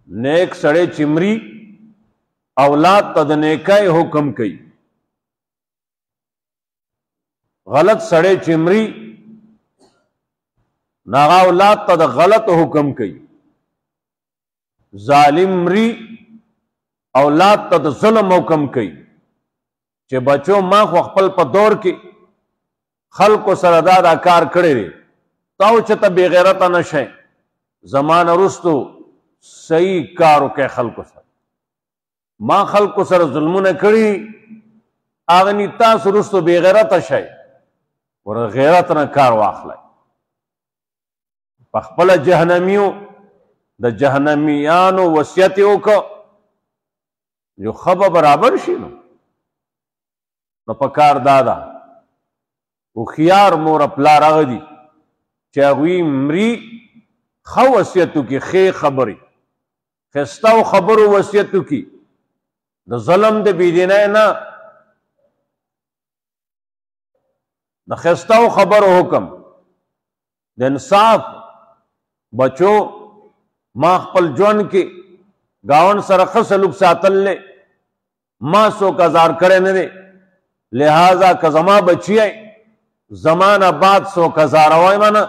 نیک سڑے چمری اولاد تا د نیکای حکم کئی، غلط سڑے چمری ناغا اولاد تا د غلط حکم کئی، ظالم مری اولاد تا د ظلم حکم کئی چې بچو ما خو خپل په دور کې خلکو سره دا کار کړی دی، تاو چې ته بې غیرته نه شئ، زمانه رستو صحیح کار وکړئ خلکو سره. ما خلکو سره ظلمونه کړي، هغه ني تاسو رستو بې غیرته شئ، ور غیرت نه کار واخلئ. په خپله جهنمیو د جهنمیانو وصیت یې وکړه جو ښه به برابر شي. نو پکار دا ده هوښیار مور پلار هغه دي چې هغوی مري ښه وصیت وکړي، ښې خبرې ښایستهو خبرو وصیت وکړي، د ظلم د بېدینۍ نه، د ښایستهو خبرو حکم، د انصاف. بچو ما خپل ژوند کې ګاونډ سره ښه سلوک ساتل دی، ما څوک ازار کړی نه دی، لہذا که زما بچی زمانه بعد څوک ازاروی منه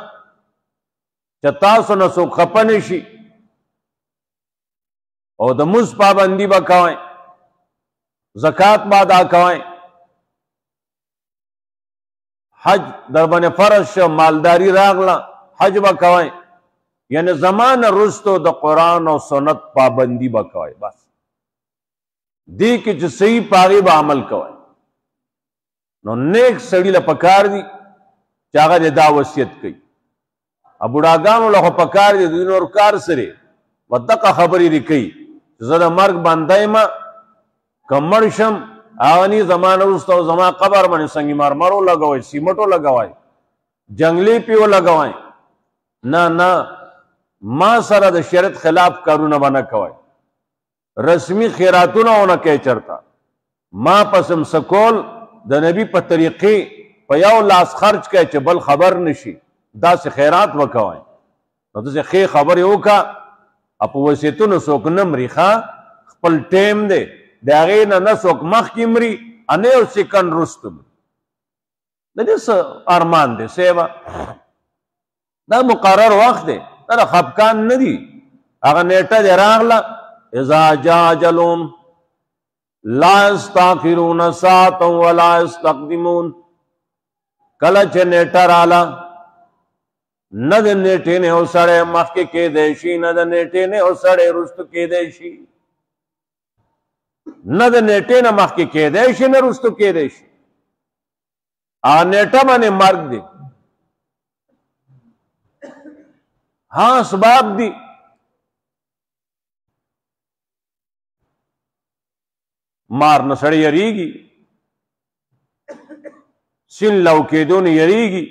چې تاسو نه څوک خفه نه شي، او د مونځ پابندي به کوئ، زکات به ادا کوئ، حج در باندې فرض شو، مالداری راغله حج به کوئ، یعنی زمانه رستو د قرآن او سنت پابندی به کوئ. بس دی کې چې صحیح پاغي به عمل کوئ. نو نیک سړي له پکار دي چې هغه دا وصیت کوي. بوډاګانو له خو پکار دي دوی نور کار سره ودقه خبرې دي کوي چې زه د مرګ بنده یم، که مړ شم هغه ني زما نه وروسته زما قبر باندې سنگ مرمر ولګوئ، سیمټ ولګوئ، جنګلي پې ولګوئ. نه نه، ما سره د شریعت خلاف کارونه به نه کوئ، رسمي خیراتونه ونه کوئ چرته. ما پسم سکول د نبی په طریقې په یو لاس خرچ کوي چې بل خبر نشي، داسې خیرات وکوئ. نو داسې ښې خبرې وکړه، په وصیتونو څوک نه مري، خپل ټیم دی د هغې نه څوک مخکې مري، نه یو سیکنډ وروسته مري. د دې څه ارمان دی صیبه، دا مقرر وخت دی، دا خفقان نه دي. هغه نیټه دی راغله، اذا جاء اجلهم لا یستاخرون ساعة ولا یستقدمون. کله چې نیټه راله، نه د نیټې نه یو سړی مخکې کېدی شي، نه د نیټې نه یو سړی وروسته کېدی شي، نه د نیټې نه مخکې کېدی شي نه وروسته کېدی شي. هغه نیټه باندې مرګ دی. ها اسباب دي، مار نه سړی یریږي، سین لو کېدو نه یریږي،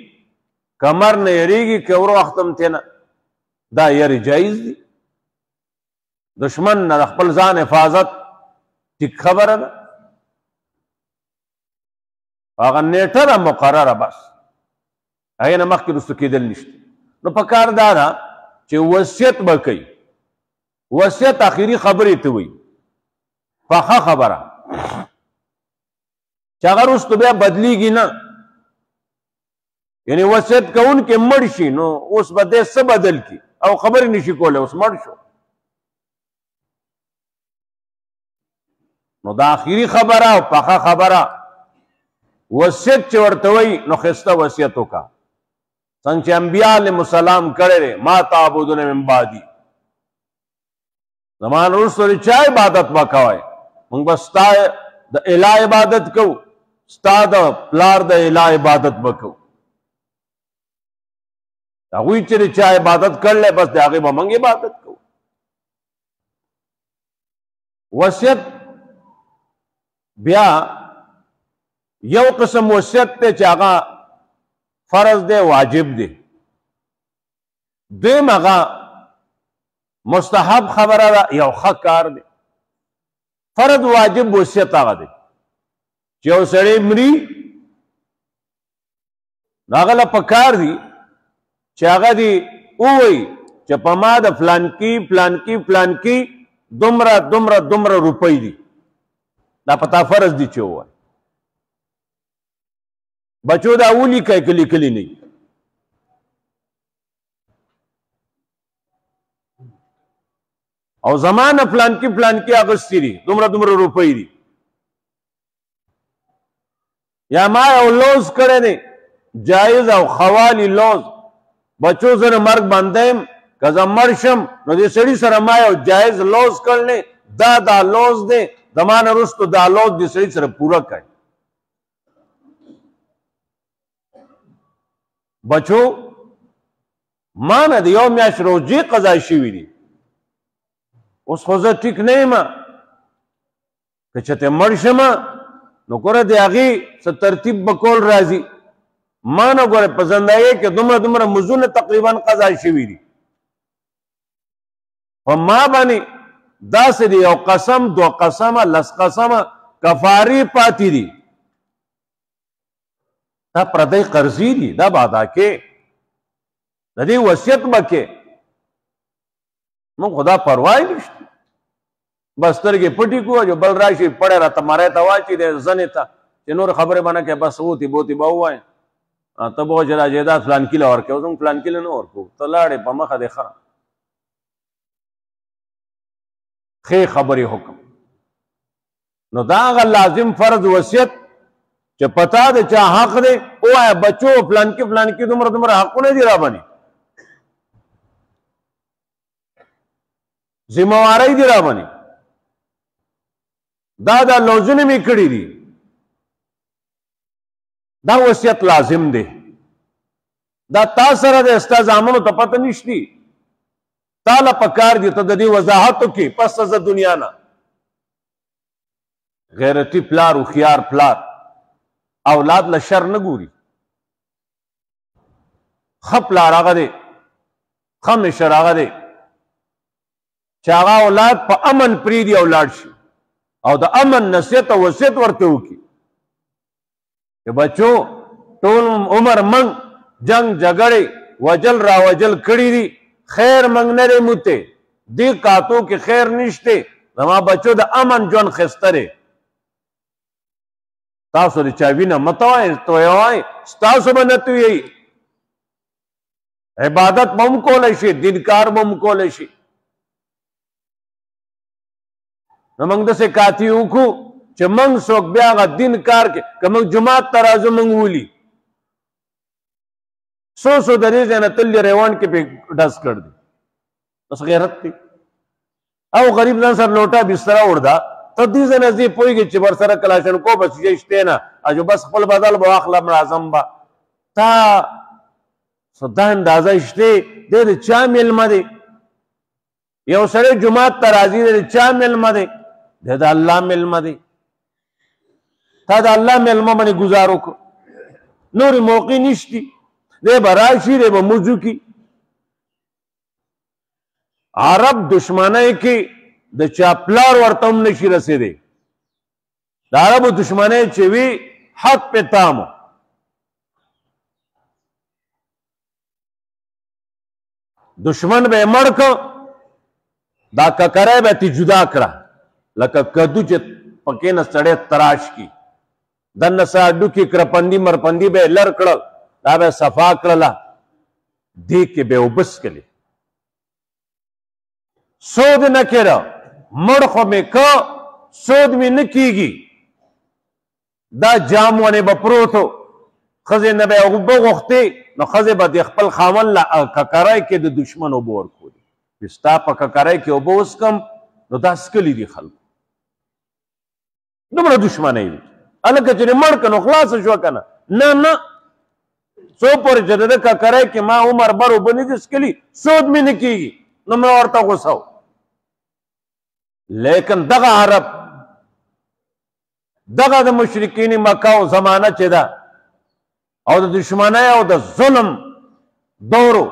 کمر نه یریږي، که ور وختم تېنه دا یری جایز دي. دشمن نه د خپل ځان حفاظت ټیک خبره ده. هغه نیټه ده مقرره، بس هغې نه مخکې وروسته کېدل نشته. نو پکار دا ده چې وصیت به کوي. وصیت اخري خبرې ته وایي، پخه خبره چې هغه وروسته بیا بدلیږي نه. یعنی وصیت کوونکی مړ شي، نو اوس به دی څه بدل کړي، او خبرې نشي کولی، اوس مړ شو. نو دا اخري خبره او پخه خبره وصیت چې ورته وایي، نو ښایسته وصیت وکړه، څنګه چې انبیا علیهم السلام کړی دی، ما تعبدون من بعدي، زما نه وروسته د چا عبادت به کوئ، موږ به ستا د اله عبادت کوو، ستا د پلار د اله عبادت به کوو. هغوی چې د چا عبادت کړلی، بس د هغې به موږ عبادت کوو. وصیت بیا یو قسم وصیت دی چې هغه فرض دی، واجب دی. دویم هغه مستحب خبره ده، یو ښه کار دی. فرض واجب وصیت هغه دی چې یو سړی مري، نو هغه له پکار دي چې هغه دې ووایي چې په ما د فلانکي فلانکي فلانکي دومره دومره دومره روپۍ دي، دا پتا فرض دي چې ووایي. بچو دا ولیکئ که لیکلي نه وي. او زمانه پلانکي پلانکي اخیستي دي، دومره دومره روپۍ دي. یا ما یو لوز کړی دی جایز او خوالي لوز، بچو زه مرګ باندې یم، که زه مړ شم نو دې سړي سره ما یو جایز لوز کړلی، دا لوز دی، د ما نه وروسته دا لوز دې سړي سره پوره کړي. بچو ما نه د یو میاشت روجې قضا شوي دي، اوس خو زه ټیک نه یم، که چېرته مړ شمه نو ګوره د هغې څه ترتیب به کول راځي. ما نه ګوره په زندګۍ کې دومره دومره مزونه تقریبا قضا شوي دي، په ما باندې داسې دی یو قسم، دو قسمه، لس قسمه کفارې پاتې دي. دا پردی قرضې دي، دا به ادا کې، د دې وصیت به کې. موږ خو دا پروا یې نشته، بس سترګې پټې کړو، جو بل راشي پړی راته مری ته واچي دی زنې ته چې نور خبرې به نه کوې، بس اوتې بوتې به ووایې ته به چې دا جایداد فلانکي له ورکوې، اوس موږ فلانکي له نه ورکوو، ته لاړې په مخه دی ښه ښې خبرې حکم. نو دا هغه لازم فرض وصیت چې پتا د چا حق دی ووایه بچو فلانکي فلانکي دومره دومره حقونه دي را باندې، ذمہواری دي را باندې، دا لوزونه مې کړي دي، دا وصیت لازم دی. دا تا سره د ستا زامنو ته پته نشتی، تاله پکار دي ته د دې وضاحت وکړې پس ز دنیا نه. غیرتي پلار هوښیار پلار اولاد له شر نه ګوري، ښه پلار هغه دی، ښه مشر هغه دی چې هغه اولاد په امن پرېږدي او لاړ شي او د امن نصیحت او وصیت ورته وکړي چې بچو ټول عمر موږ جنگ جګړې وجل را وجل کړي دي، خیر موږ نه دی موتی، دې کاتو کې خیر نشته، زما بچو د امن ژوند ښایسته دی. تاسو د چا وینه مه توئ، تویوئ ستاسو به نه تویوي، عبادت به هم کولی شي، دینکار به هم کولی شي. نو موږ داسې کاتي وکړو چې موږ څوک بیا هغه دین کار کې که موږ جومات ته راځو موږ ولي څو د دې ځای نه تللي ریوان کې پې ډز کړ دی، بس غیرت دی. او غریب ځان سره لوټه بستره وړده ته دې ځای نه ځې پوهېږې چې ورسره کلاشنکوف به څه شتی نه اجو بس خپل بدل به واخلم راځم به تا څه دا اندازه شتی دی د چا میلمه دی؟ یو سړی جومات ته راځي دی د چا میلمه دی؟ دی د الله میلمه دی. تا د الله میلمه باندې ګزار وکړو، نورې موقع نشتي، دی به راشي دی به موضوع کی. عرب دشمنۍ کې د چا پلار ورته هم نشي رسېدی، د عربو دشمنۍ چې وي حد پې تام و. دشمن به یې مړ که دا ککری به تې جدا کړه لکه کدو چې پکې نه سړی تراش کی، دننه څه هډوکي کرپندي مرپندي به یې لر کړل، دا به یې صفا کړله، دې کې به یې اوبه څښلې. سود نه کړه، مړ خو مې که سود مې نه کېږي، دا جام ونې به پروت و، ښځې نه به یې اوبه غوښتې نو ښځې به د خپل خاوند له ککری کې د دشمن اوبه ورکولې، چې ستا په ککری کې اوبه وڅښم نو دا څکلي دي خلکو. دومره دشمنۍ دي، هلکه چې مړ که نو خلاصه شوه که نه، نه نه څو پورې چې د ده ککری کې ما عمر بر اوبه نه دي څکلي سود مې نه کېږي نو مې ورته غوسه و. لیکن دغه عرب دغه د مشرکین مکه او زمانه چې ده او د دشمنۍ او د ظلم دورو،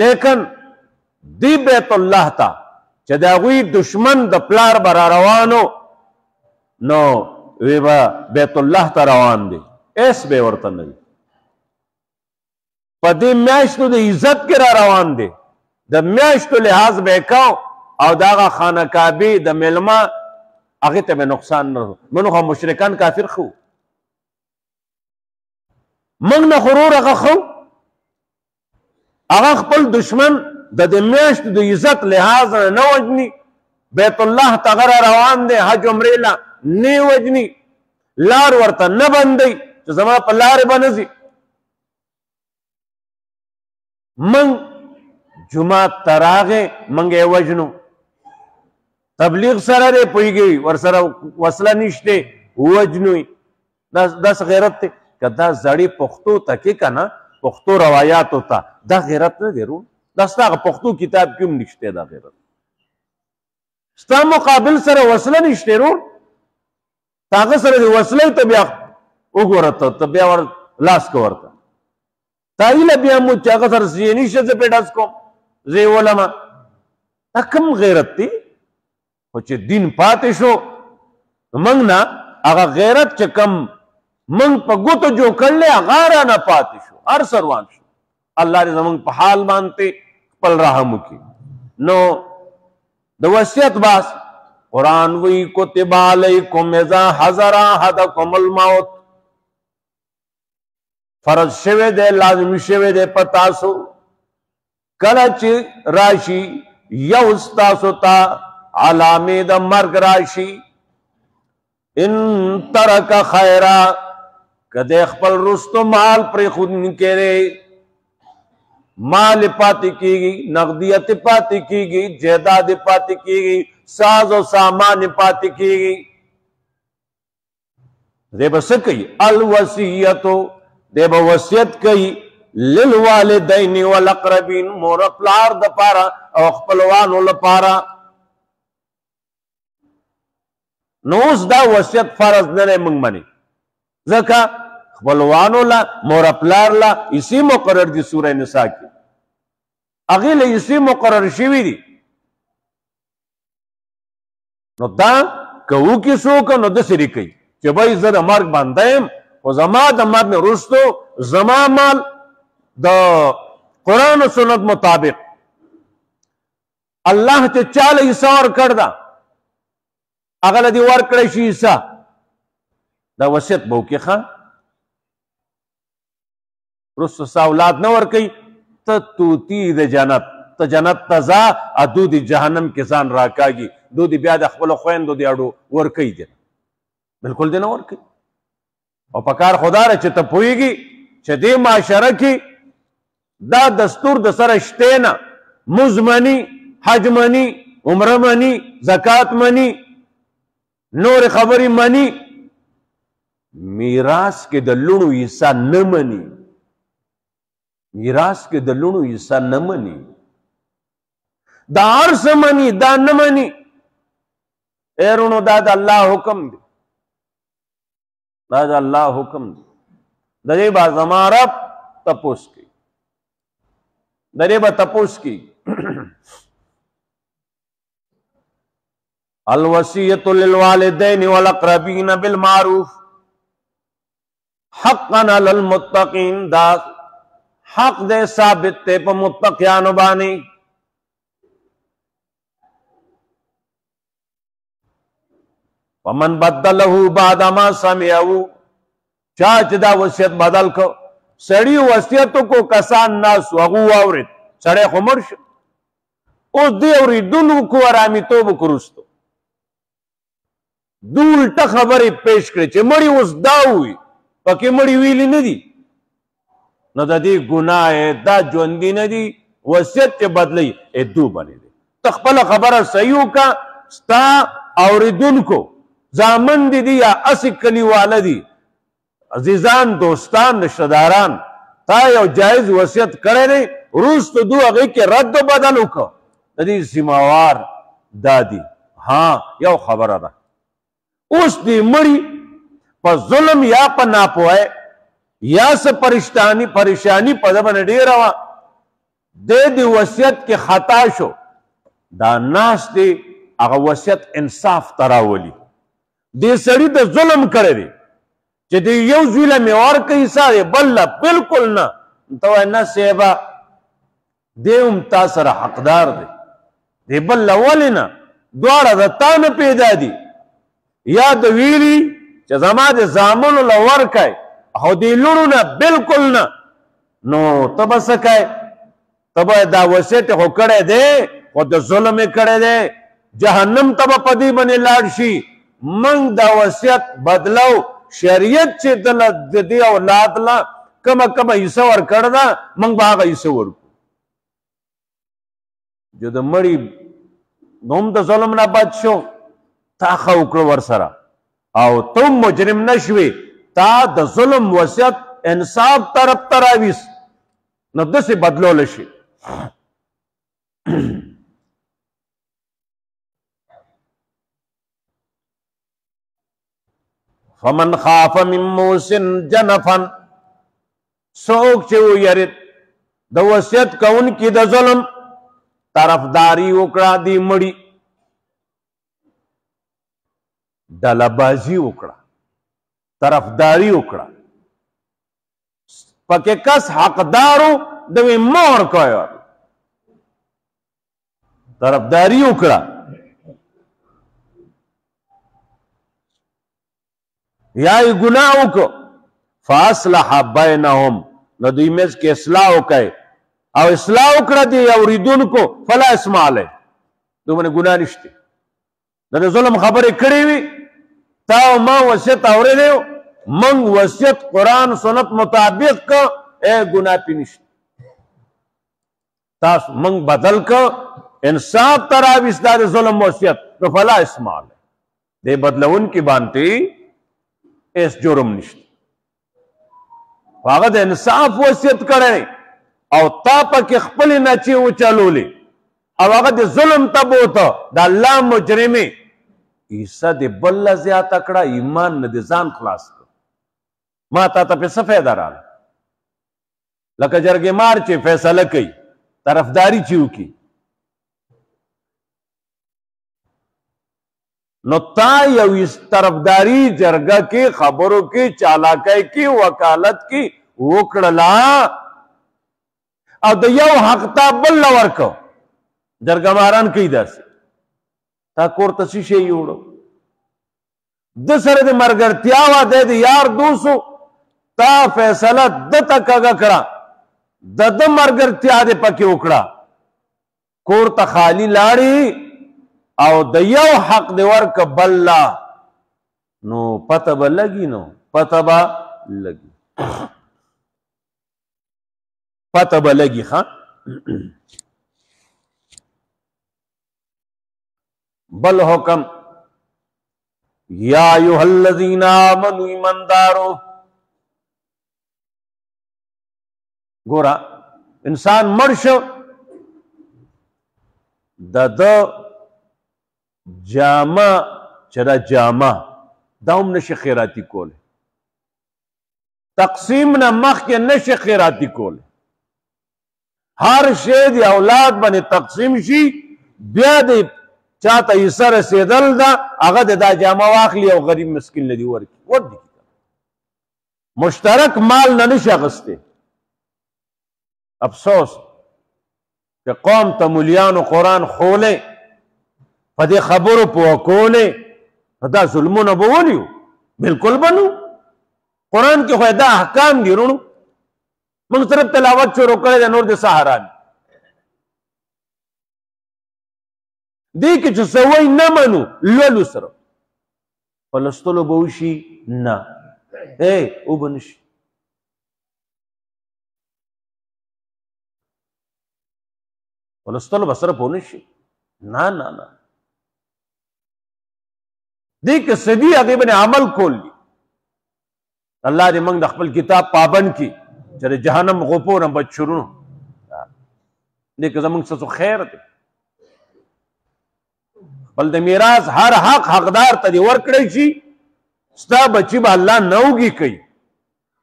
لیکن دی بیت الله ته چې د هغوی دشمن د پلار به را روانو نو وی به بیت الله ته روان دی، ایس به ورته نه وي، په دې میاشتو د عزت کې را روان دی، د میاشتو لحاظ به یې کو او داغه خانه کعبه د ملما هغه ته نقصان نه منو خو مشرکان کافر خو موږ نه غرور هغه خو هغه خپل دشمن د دې میاشت د عزت لحاظ نه وجني بیت الله تغره روان دی حج عمره لا نه وجني لار ورته نه بندي چې زما په لار باندې من جمعه تراغه منګه وجنو تبلیغ سره دی پویږي ور سره وسله نشته وجنوي داس غیرت ته کدا زړی پښتو تکي کنه پښتو روایت ہوتا دا غیرت نه دیرو دا ستاسو پښتو کتاب کوم نشته دا غیرت ستا مقابل سره وسله نشته رو تاغه سره دی وسله ته بیا وګورته ته بیا ور لاس کو ورته تایله بیا مو چاغه سره سینې شته پیډاس کو زی علماء کم غیرت دی خو چې دین پاتې شو موږ نه هغه غیرت چې کم موږ په ګوتو جو کړل هغه را نه پاتې شو هر سروان شو الله دې زموږ په حال باندې خپل رحم وکړي نو د وصیت باس قرآن وی کتب علیکم اذا حضر احدکم الموت فرض شوه دے لازم شوه دے پتاسو کله چې راشي یو ستاسو ته علامه د مرګ راشي ان ترک خیرا کده خپل رستو مال پر خود نکره مال پاتی کیگی نقدیت پاتی کیگی جیداد پاتی کیگی ساز و سامان پاتی کیگی دے بس کئی الوصیتو دے با وصیت کئی للوالدین والاقربین مور پلار د پارا او خپلوانو لپارا نوز دا وصیت فرض نه منگ منی زکا خپلوانو لا مور پلار لا اسی مقرر دی سورہ نساء کی اغیل اسی مقرر شوی دی نو دا کهو کی سوکا نو دسری کئی چه بای زد مرگ باندیم و زما دا مرگ رستو زما مال دا قرآن و سنت مطابق اللہ چه چال عیسیٰ ور کردا اغل دی ور کڑشی عیسیٰ دا وصیت بہو کی خواہ رسو سا اولاد نور کئی تا توتی دا جنت تا جنت تزا ادو دی جہنم کسان راکاگی دو دی بیاد اخبر خوین دو دی اڈو ور کئی دینا بالکل دینا ور کئی اور پکار خدا رہے چھتا پوئی گی چھ دی معاشرہ کی دا دستور دا سرشتینا مزمنی حج منی عمر منی زکاة منی نور خبری منی میراث کے دلونو عیسیٰ نمانی میراث کے دلونو عیسیٰ نمانی دا عرص منی دا نمانی ایرونو دا دا اللہ حکم دی دا دا اللہ حکم دی دا دے با زمارب تپوس کی دا دے با تپوس کی الوصیت للوالدین والاقربین بالمعروف حقا علی المتقین دا حق دے ثابت تے پا متقیانو بانی ومن بدلہو بعد ما سمعہو چاچ دا وصیت بدل کو سڑی وصیتو کو کسان ناسو اگو آورد سڑے خمرش اس دی اوری دنو کو ارامی تو بکرستو دولتا خبری پیش کرے چھے مڑی اس داوی پاکی مڑی ویلی ندی نو دا دی گناہ دا جوندی ندی وصیت چے بدلی دو بنی دی تخپل خبر سیو کا ستا اوردن کو زامن دی یا اسی کلی والا دی عزیزان دوستان رشتداران تا یو جائز وصیت کرے دی روز تو دو اگئی کے رد و بدلو کو دا دی زماوار دا دی ہاں یو خبر دا اس دی مڑی پا ظلم یا پا ناپوائے یا سے پریشانی پا دبن دیر ہوا دے دی وصیت کے خطا شو دا ناس دی اگا وصیت انصاف تراولی دی سڑی دا ظلم کرے دی چی دی یو ظلم اور کئی سا دی بلہ بالکل نا تو اینا سیبا دی امتا سر حقدار دی دی بل له ولې نه دواړه د تا نه پیدا دي یا د ویلي چې زما د زامنو له ورکئ او دې لوڼو نه بلکل نه نو ته به څه کوې ته به دا وصیت یې خو کړی دی خو د ظلم یې کړی دی جهنم ته به په دې باندې لاړ شي موږ دا وصیت بدلو شریعت چې دله د دې اولاد له کومه حصه ورکړه ده موږ به هغه حصه ورکړو جو د مړي هم د ظلم نه بچ شو تا ښه وکړه ورسره او ته مجرم نه شوې تا د ظلم وصیت انصاف طرف ته راویست نو داسې بدلولی شي فمن خاف من موص جنفا څوک چې ویرید د وصیت کوونکي د ظلم طرفداري وکړه دی مړي ډلهبازي وکړه طرفداري وکړه پکې کس حقدارو د وی مور کوي طرفداري وکړه یا یې ګناه وکړو فاصلح بینهم نو دوی منځ کې اصلاح وکړئ او اصلاح وکړه دی اوریدونکو فلا اسم علیه دوی باندې ګناه نشته د ظلم خبرې کړې وي تا او ما وصیت اورېدی و موږ وصیت قرآن سنت مطابق که ګناه پې نشته تاسو موږ بدل که انصاف ته راویست دا د ظلم وصیت نو فلا اسم علیه دې بدلونکي باندې اس جرم نشته هغه د انصاف وصیت کړی او تا پکې خپلې نچې وچلولې او هغه د ظلم ته بوته د الله مجرمې عیسی د بل له زیاته کړه ایمان نه د ځان خلاص کړ ما تا ته پې څه فایده راغله لکه جرګې مار چې فیصله کوي طرفداري چې وکړي نو تا یو طرفداري جرګه کې خبرو کې چالاکی کې وکالت کې وکړله او د یو حق تا بل له ورکو جرګه ماران کوي داسې تا کور ته څه شی یوړو د سره د ملګرتیا وه دی د یار دوستو تا فیصله ده ته کږه کړه د ده ملګرتیا دې پکې وکړه کور ته خالي لاړې او د یو حق دی ورکه بل لا نو پته به لګي نو پته به لګي پته به لګي ښه بل حکم یا ایها الذین آمنوا ایماندارو ګوره انسان مړ شو د جامه چې دا جامه دا هم نشي خیراتی کولی تقسیم نه مخکې نشي خیراتی کولی هر شی د اولاد باندې تقسیم شي بیا د چاته حصه رسېدل ده هغه د دا جامه واخلي او غریب مسکین له دې ورکړي ودې مشترک مال نه نشي اخیستی افسوس که قوم ته مولیانو قرآن خولی په دې خبرو پوه کولې دا ظلمونه به ولي بلکل به نو قرآن کې خو دا احکام دي وروڼو موږ صرف تلاوت شروع کړی دی نور د څه حرام دې کې چې څه وایي نه منو لولو سره په لوستلو به وشي نه اوبه نشي په لوستلو به سره پوه نشي نه نه نه دې کې سدي هغې باندې عمل کول دي الله دې موږ د خپل کتاب پابند کړي چې د جهنم غوپو نه بچ شروع دې کې زموږ څه خیر دی خپل د میراث هر حق حقدار ته دې ورکړی شي ستا بچي به الله نوږي کوي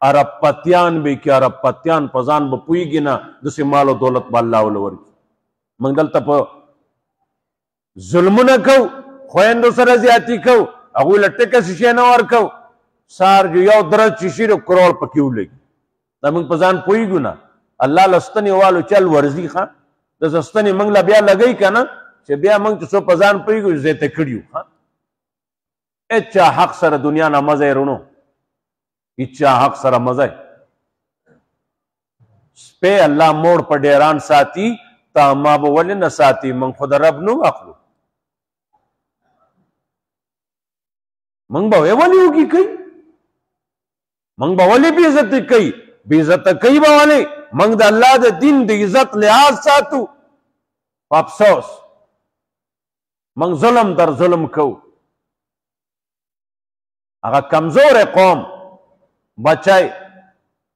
عرب پتیان به کې عرب پتیان په ځان به پوهېږي نه داسې مال او دولت به الله وله ورکړي موږ دلته په ظلمونه کوو خویندو سره زیاتی کو هغوی له ټکه شیشې نه ورکو سار جو یو درز شیشې د کروڑ پکې ولګي دا موږ په ځان پوهېږو نه الله له ستنې والو چل ورځي ښه د ستنې موږ له بیا لګوي که نه چې بیا موږ چې څو په ځان پوهېږو زه ته کړي یو هېچا حق سره دنیا نه مزه یې رونو هېچا حق سره مزه سپی الله موړ په ډیران ساتي تا ما به ولې نه ساتي موږ خو د رب نوم اخلو موږ به ولې وږي کوي موږ به ولې بې عزتي کوي بې عزته کوي به ولې موږ د الله د دین د عزت لحاظ ساتو په افسوس موږ ظلم در ظلم کوو هغه کمزور قوم بچی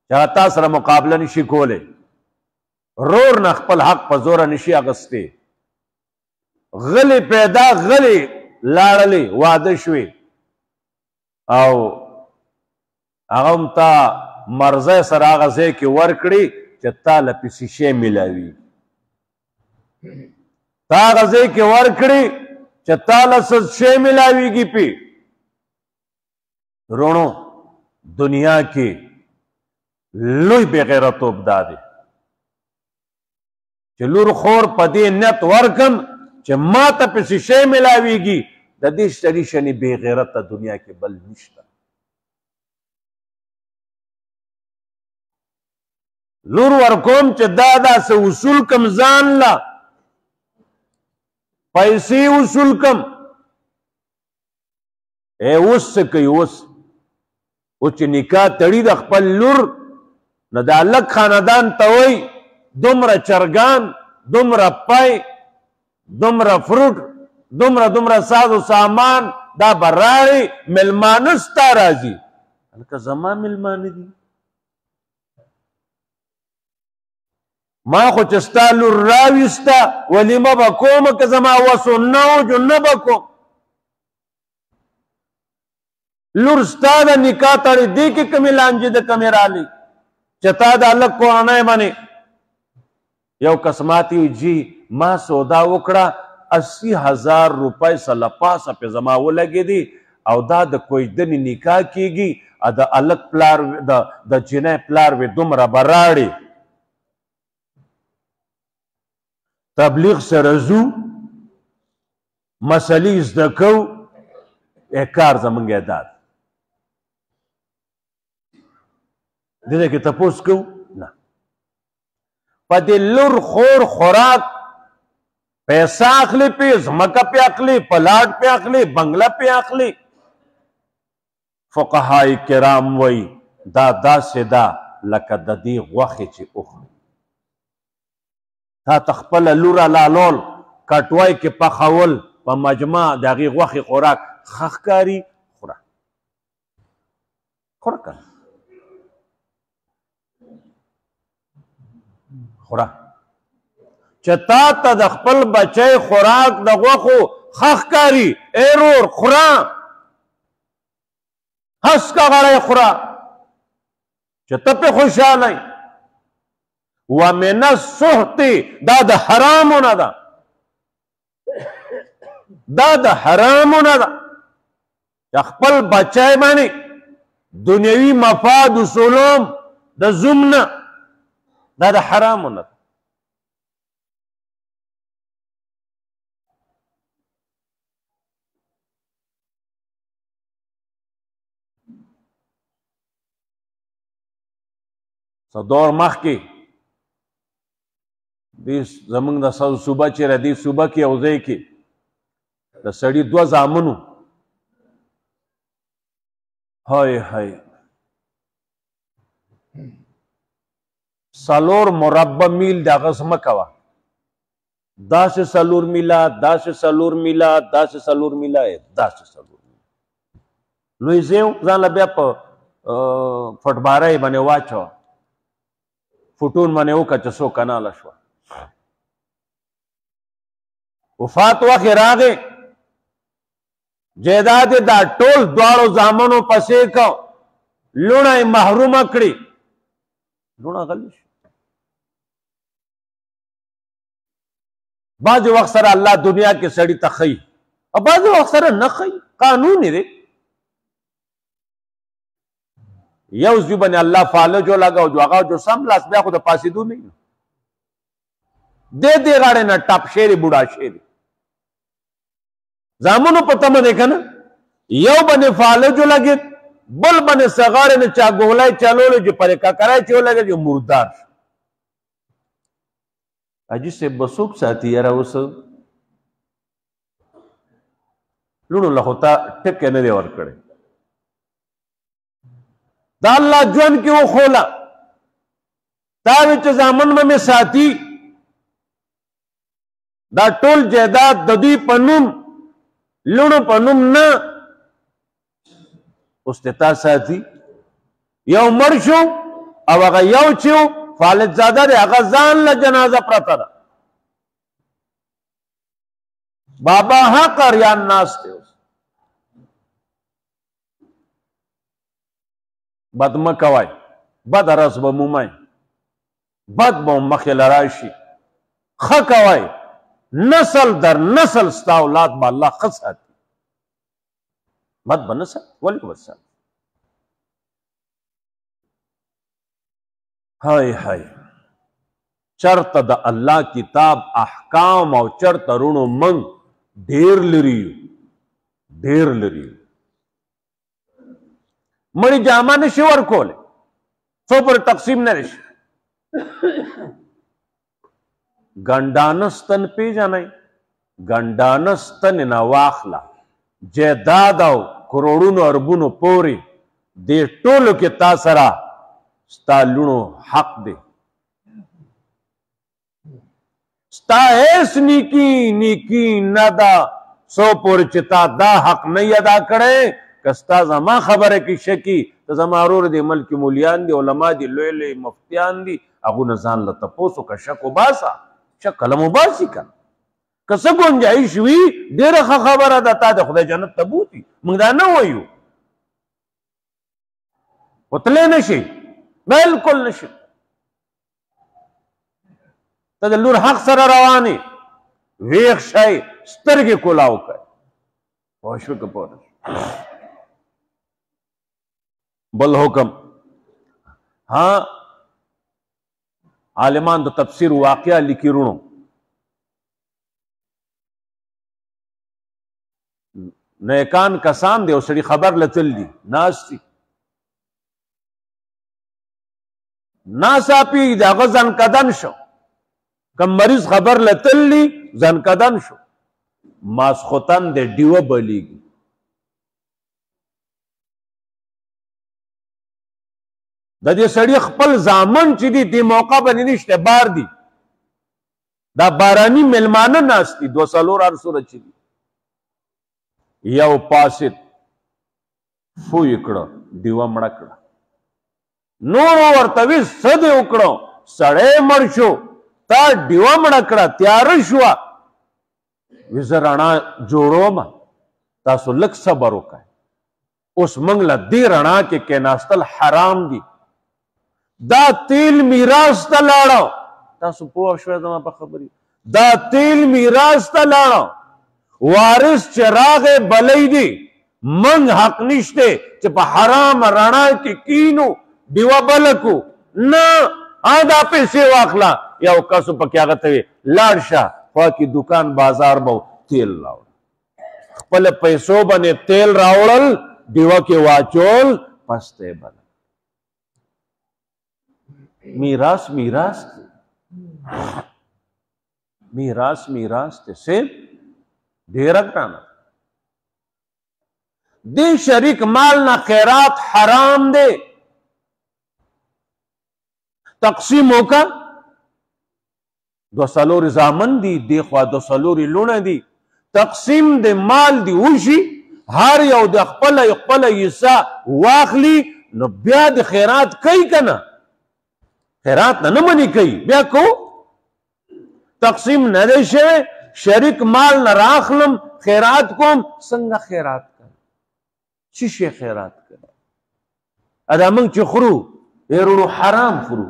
چې هغه تا سره مقابله نشي کولی رور نه خپل حق په زوره نشي اخیستی غلې پیدا غلې لاړلې واده شوې او هغه هم تا مرزی سره هغه ځای کې ورکړي چې تا له پسې شی میلاوي تا هغه ځای کې ورکړي چې تا له څه شی میلاویږي پې رونو دنیا کې لوی بې غیرتوب دا دی چې لور خور په دې نیت ورکم چې ما ته پسې شی میلاویږي د دې شري شنې بې غیرته دنیا کې بل نشته لور ورکوم چې دا داسې اصول کم ځان له پیسې اصول کم اوس څه کوي اوس چې نکاح تړي د خپل لور نه د الګ خاندان ته وایي دومره چرګان دومره پی دومره فروټ دومره ساز و سامان دا به راړي میلمانه ستا راځي هلکه زما میلمانه دي ما خو چې ستا لور راویسته ولیمه به کومه که زما وسو نه و جو نه به کوم لور ستا د نکاح تړي دې کې کمې لانجې د کمې رالي چې تا د هلک کورنۍ باندې یو کس ماته وي جي ما سودا وکړه 80,000 روپۍ سله پاسه پې زما ولګېدې او دا د کوژدنې نکاح کېږي د هلک پلار د جنۍ پلار وې دومره به راړې تبلیغ سره ځو مسلې زده کوو کار زمونږ یې دا دی دې کې تپوس کوو نه په دې لور خور خوراک پیسہ اخلي پې ځمکه پې اخلي پلاټ پې اخلي بنګله پې اخلي فقهای کرام وایي دا داسې ده لکه د دې غوښې چې اخلي تا ته خپله لوره لالول کټوی کې پخول په مجمع د هغې غوښې خوراک ښه ښکاري خوره خوره که خوره چې تا ته د خپل بچی خوراک د غوښو ښه ښکاري ای رور خوره هسکه غړی خوره چې ته پې خوشحالی ومن السحت دا د حرامو نه ده دا د حرامو نه ده چې خپل بچی باندې دنیوي مفاد وصولوم د زوم نه دا د حرامو نه ده څه دور مخکې زمونږ د صوبه چې دې صوبه کې یو ځای کې د سړي 2 زامنو های های 4 مربع میل دغه ځمکه وه داسې 4 میله داسې 4 میله داسې 4 میله داسې 4 میله لوی ځای و ځان له بیا په فټبارۍ باندې واچوه فوټون باندې وکړه چې 100 کناله شوه وفات وخت راغی جیداد دا ټول دواړو زامنو پسې کو لوڼه یې محرومه کړي لوڼه غلی شو بعضې وخت سره الله دنیا کې سړي ته ښیي او بعضې وخت سره نه ښیي قانون دی یو ځای باندې الله فالجو لګاو جو هغه جو سم لاس بیا خو د پاسېدو نه دې غاړې نه ټاپ شی دی بوډا شی دی زامنو په تمه دی کنه یو باندې فالجو لګید بل باندې سغاړې نه چا ګولای چلولو چې پرې ککرای چې ولګید چې مردار شو حاجي صاحب به څوک ساتي یاره اوس لوڼو له خو تا ټکې نه دی ورکړی دا الله ژوند کې وښوله تا وی چې زامن به مې ساتي دا ټول جایداد د دوی په نوم لوڼو په نوم نه اوس ته تا ساتي یو مړ شو او هغه یو چې و فالد زاده دی هغه ځان له جنازه پرته ده بابا حق اریان ناست دی اوس بد مه کوئ بد رس به مومئ بد به مخې له راشي ښه کوئ نسل در نسل ستا اولاد به الله ښه ساتي بد به نه ساتي ولې به ساتي های های چرته د الله کتاب احکام او چرته رونو من ډیر لري ډیر لري مړی جامه نشي ورکولی څو پورې تقسیم نه شي ګنډانه ستن پیژنئ ګنډانه ستن نه واخله جیداد او کروڑونو اربونو پورې دې ټولو کې تا سره ستا لونو حق دی ستا هیڅ نیکی نه ده څو پورې چې تا دا حق نه ادا کړی که ستا زما خبره کې شکي ته زما ورور دی ملک مولیان دي علما دي لوی لوی مفتیان دي هغونه ځان له تپوس وکړه شک وباسه شک قلم وباسي که که څه ګنجایش وي ډېره ښه خبره ده تا د خدای جنت ته بوتي موږ دا نه وایو وتلی نه شي بالکل نه شي ته د لور حق سره روانې ویښ شئ سترګې کولاو کړئ پوه شوې که پوه نه بل حکم ها عالمان د تفسیر واقعه لیکي رونو نیکان کسان دی او سړي خبر لتل دي ناست دي ناڅاپي د هغه ځنکدن شو کم مریض خبر لتل دي ځنکدن شو ماسخوتن د ډیوه بلیږي د دې سړي خپل زامن چې دي دې موقع باندې نشته بار دي دا باراني ملمانه ناست دي 2 هر سوره چې دي یو پاسد فوی کړه دیوه مړه کړه نور ورته وی څه دې وکړو سړی مړ شو تا دیوه مړه کړه تیاره شوه وی زه رڼا جوړوم تاسو لږ صبر وکړئ اوس موږ له دې رڼا کې کېناستل حرام دي دا تیل میراث ته لاړو تاسو پوه شوئ زما په خبرې دا تیل میراث ته لاړو وارث چې راغې بلی دی من حق نشته چې په حرام رڼا کې کینو ډیوه بله کو نه دا پیسې واخله یو کسو پکې هغه ته وي لاړ شه خوا کې دکان بازار به تیل راوړ خپل پیسو باندې تیل راوړل ډیوه کې واچول پسته بل میراث میراث میراث میراث ته سه ډیر ګرانه دې شریک مال نه خیرات حرام دی تقسیم وکړه 2 زامن دي دی خوا 2 لونه دي تقسیم د مال دی وشي هر یو د خپل حصہ واخلي نو بیا د خیرات کوي کنه خیرات نه منی کوي بیا کو تقسیم نه دی شوی شریک مال نه راخلم خیرات کوم څنګه خیرات کوم چی شي خیرات کوم ادا موږ چې خورو ورونو حرام خورو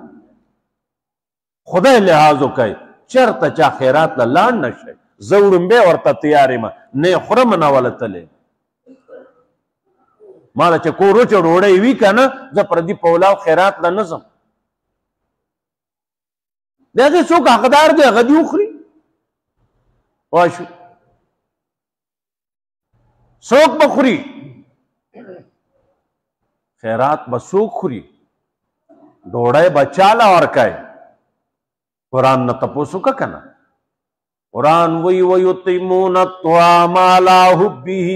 خدای لحاظ وکړي چرته چا خیرات له لاړ نشي زوړم به ورته تیارې ما نه خورم نه ولتلې مال چې کورو چې ډوړې وی کنه زه پر دې پولاو خیرات له نظم دغه څوک حقدار دی غدي وخري واشو څوک به خوري؟ خیرات به څوک خوري؟ ډوډۍ به چاله ورکوي؟ قرآن نه تپوس وکړه که نه؟ قرآن وی وَيُطْعِمُونَ الطَّعَامَ عَلَىٰ حُبِّهِ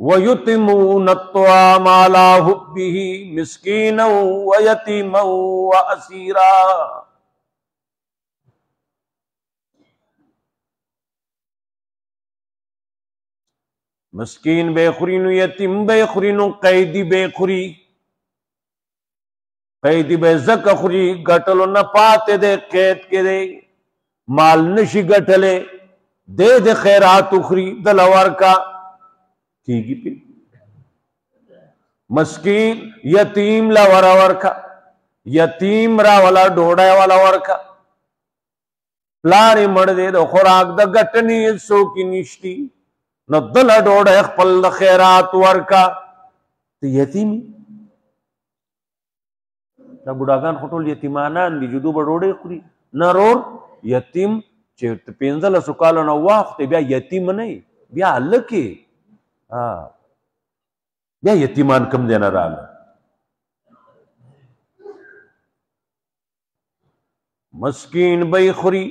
وَيُطْعِمُونَ الطَّعَامَ عَلَىٰ حُبِّهِ مِسْكِينًا وَيَتِيمًا وَأَسِيرًا. مسکین بے خوري نو یتیم بے خوري نو قیدی بے خوري. قیدی بے زکه خوري ګټلو نه پاتې دی، قید کې دی، مال نشي ګټلی، دی د خیرات خوري، دله ورکا کیږي پې. مسکین یتیم لا ورا ورکا، یتیم را والا ډوډۍ والا ورکا. پلار یې مړ دی، د خوراک د ګټنې څوک یې نشتي، نو دله ډوډۍ خپل د خیرات ورکا. ته یتیم دا بوډاګان خو ټول یتیمانان دي، جدو به ډوډۍ خوري نه. رور یتیم چې 15 کالو نه واوښتی بیا یتیم نه وي، بیا هلک یې، بیا یتیمان کم دی نه راغله. مسکین به یې خوري،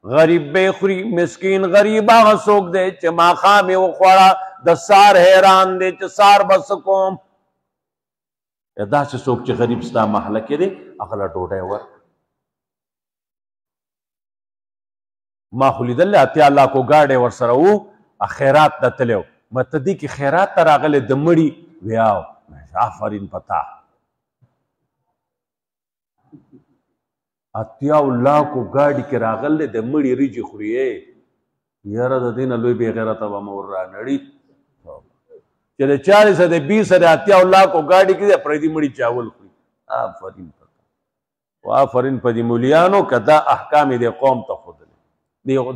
غریب به یې خوري. مسکین غریب هغه څوک دی چې ماښام یې وخوړه د سار حیران دی چې سار به څه کوم. داسې څوک چې غریب ستا محله کې دی هغه له ډوډۍ ورکړه. ما خو لیدلی 80 لاکو ګاډی ورسره و، خیرات ته تللی و. ما ته دې کې خیرات ته راغلی د مړي؟ ویاو آفرین پتا 80 لاکو ګاډي کې راغلی د مړي ریجې خوري. یاره د دې نه لوی بې غیرته به مور رانړي چې د 40 د 20 د 80 لاکو ګاډي کې د پردي مړي چاول خوري. آفرین پتا و آفرین په دې مولیانو که دا احکام دې قوم ته ښودلی،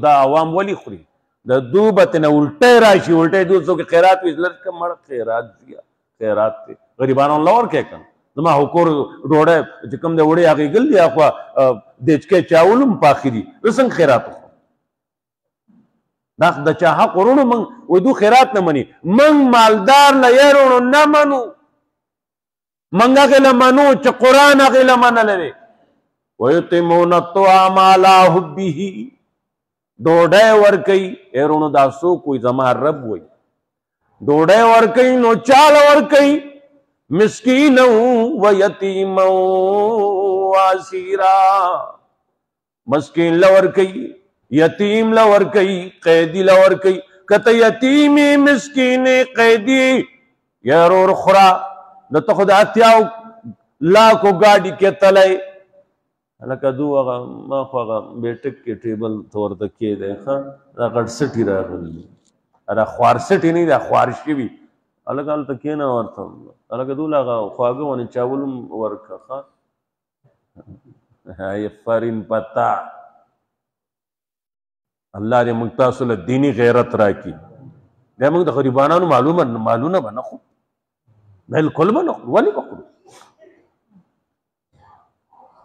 دا عوام ولې خوري؟ د دوبه ترنه الټی راشي، الټی دو څوک خیرات وي لږ که مړ خیرات دي، خیرات دی غریبانو له ورکوې که نه. زما خو کور ډوډۍ چې کوم دی وړې هغې ګل دي، اخوا دیچکی چاول هم پاخي دي، زه څنګه خیرات وخورم؟ دا د چا حق ورونو موږ وایي دو خیرات نه مني. موږ مالدار له یې وروڼو نه منو، موږ هغې له منو چې قرآن هغې له منلی دی. وَيُطْعِمُونَ الطَّعَامَ عَلَىٰ حُبِّهِ ډوډۍ ورکوي. ای وروڼو دا څوک وایي؟ زما رب وایي ډوډۍ ورکوي. نو چاله ورکوي؟ مسکینا ویتیما واسیرا. مسکین لور کئی، یتیم لور کئی، قیدی لور کئی. کته یتیمی مسکین قیدی یارور خورا نو ته خو د 80 لاکو ګاډي کې تلی. لکه دو هغه ما خو هغه بیټک کې ټیبل ته ورته کېدی، ښه دا غټ سټي راغلي، دا خوار سټي نه دا خوار شوي. هلکه هلته کېنه ورته هلکه دوله هغه خواږه ونې چاول هم ورکړه. ښه فرین پتا الله دې موږ تاسو له دیني غیرت راکړي. بیا موږ د غریبانو مالونه به نه خورو، بلکل به نه خورو. ولې به خورو؟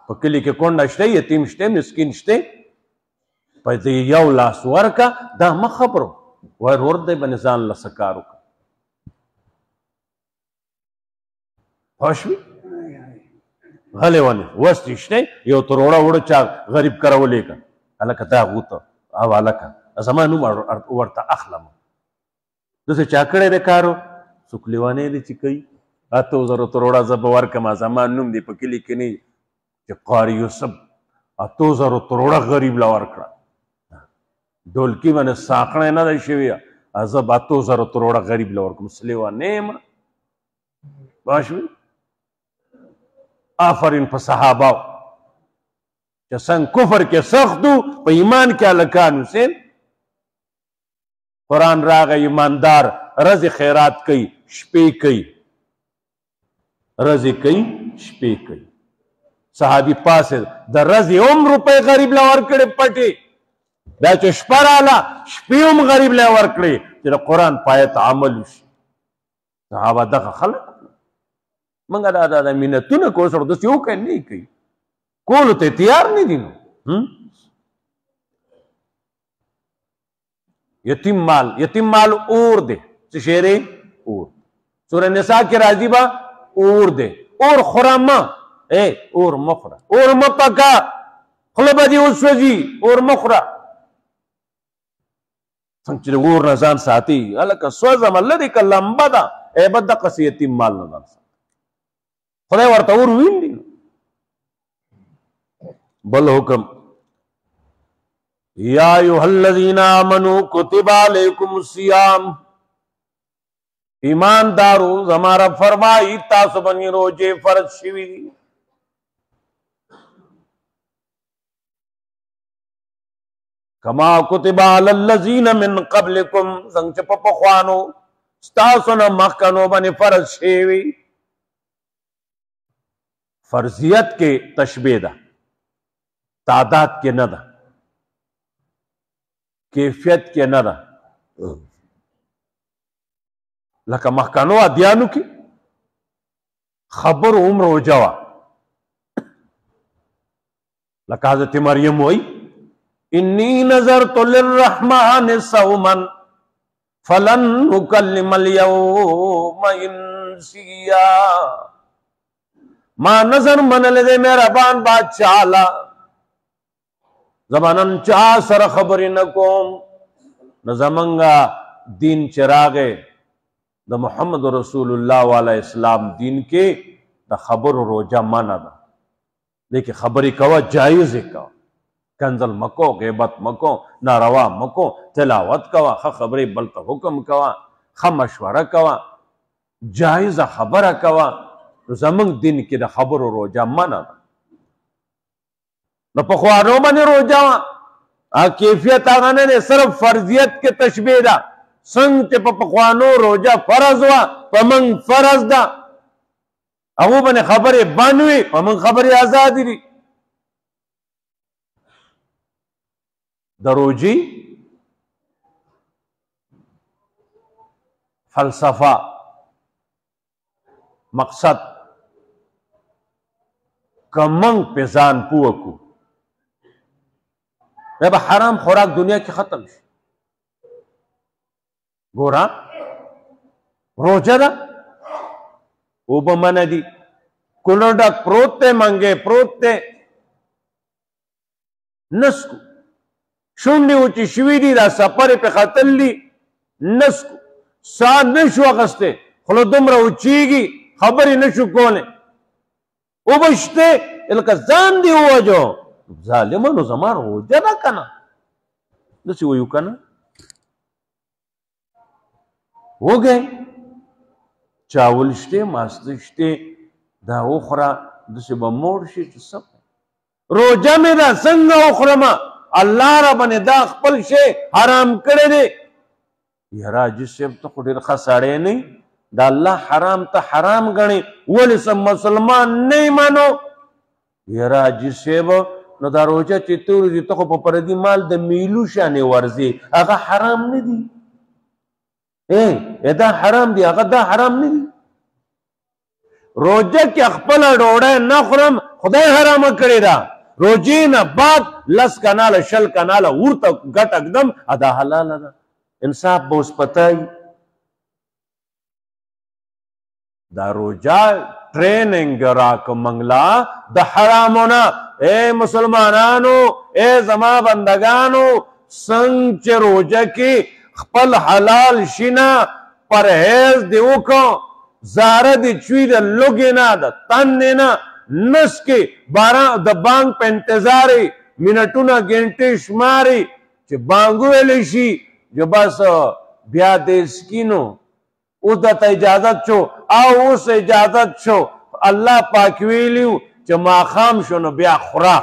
په کلي کې کونډه شته، یتیم شته، مسکین شته، په دې یو لاس ورکه. دا مه خبرو ور دی به ځان له څه کار وکړه. پوه شوې؟ غلی ولې وس شته، یو تروړه وړه چا غریب کره ولیکه، هلکه دا غوته او هلکه زما نوم ورته اخلم. داسې چا کړی دی کارو؟ څوک لیونی دی چې کوي 8000 تروړه زه به ورکړم، زما نوم دی په کلي کې نه چې قاري یوسف 8000 تروړه غریب له ورکړه. ډولکي باندې ساقړی نه دی شوي، زه به 8000 تروړه غریب له ورکړم. څه لیونی یم؟ پوه شوې؟ آفرین په صحابه چې څنګه کفر کې سخت و، په ایمان کې هلکان حسین. قرآن راغی ایماندار رزې خیرات کوي، شپې کوي، رزې کوي، شپې کوي. صحابي پاسې د رزې هم روپۍ غریب له ورکړې پټې، بیا چې شپه راله شپې هم غریب له ورکړې چې د قرآن په آیت عمل وشي. صحابه دغه خلک موږ دا منتونه کول سره داسې وکړي نه کوي، کولو ته تیار نه دي. نو یتیم مال اور دے څه شی دی اور سورہ نساء کې راځي با اور دے اور خورا ما اور مخورا اور مپکا خوله به دې وسوځي اور مخوره څنګه چې د اور نه ځان ساتي هلکه سوځه مه لرې که لمبه ده بس دقسې یتیم مال نه ځان ساتي خدای ورته اور ویني بل حکم یا ایها الذین آمنوا کتب علیکم الصیام ایماندارو زما رب فرمائی تاسو باندې روزې فرض شوي دي کما کتب علی الذین من قبلکم څنګه چې په پخوانو ستاسو نه مخکنو باندې فرض شوي فرضیت کې تشبیه ده تعداد کې نه ده کیفیت کې نه ده لکه مخکنو ادیانو کې خبر عمر روجه وه لکه حضرت مریم وایي انی نظرت للرحمن صوما فلن اکلم اليوم انسیا ما نظر منل دے مہربان بادشاہ لا زبانن چا سر خبری نکوم نظمنگا دین چراغے دا محمد رسول اللہ والا اسلام دین کے دا خبر روجہ مانا دا لیکن خبری کوا جائز کوا کنزل مکو غیبت مکو ناروا مکو تلاوت کوا خبری بلتا حکم کوا مشورہ کوا جائز خبر کوا زمنگ دین کی دا خبر روجہ مانا دا نو پخوانو باندې روجہ کیفیت آغا نے صرف فرضیت کے تشبیہ دا څنګه چې په پخوانو روجہ فرض وا په من فرض دا هغه باندې خبرې بند وي په من خبرې آزاد دي د روجې فلسفه مقصد کمنګ په ځان پوه کو به حرام خوراک دنیا کې ختم شي گورا روجہ دا او بمن دی کلوڈک پروتے منگے پروتے نسکو شونڈی اوچی شوی دی دا سپر پہ خطل لی نسکو سان نشو اغستے خلو دمرا اوچیگی خبری نشو کولے او بشتے الکا زان دی ہوا جو ظالمانو زمان روجہ نا کنا نسی ویو کنا ہو گئے چاول شتے ماسته شتے دا اخرى دسی با موڑ شی چو سب روجہ میں دا سنگا اخرى ما اللہ رب نے دا خپل شے حرام کرے دے یرا جس سے تو خودیر خساڑے نہیں دا اللہ حرام تا حرام گنے ولی سب مسلمان نہیں مانو یرا جس سے نو دا روجہ چیتور جی تو خو پردی مال دا میلو شانے ورزی اگا حرام نہیں دی دا حرام دی اگر دا حرام نہیں دی روجہ کی اخپل ڈوڑے نہ خورم خدای حرام کرے دا روجی نہ بعد لس کنالا شل کنالا ورطا گٹ اکدم ادا حلال دا انصاف بوس پتائی دا روجہ ٹریننگ راک منگلا دا حرامونا اے مسلمانانو اے زما بندگانو سنگ چے روجہ کی خپل حلال شینا پرہیز دیو کو زارہ دی چوی دا لگینا دا تنینا نس کے دا بانگ پہ انتظاری منٹونا گھنٹے شماری چے بانگو ایلیشی جو بس بیا دیسکینو او دا تا اجازت چو آو اس اجازت چو اللہ پاکویلیو چے ماخام شو نو بیا خورا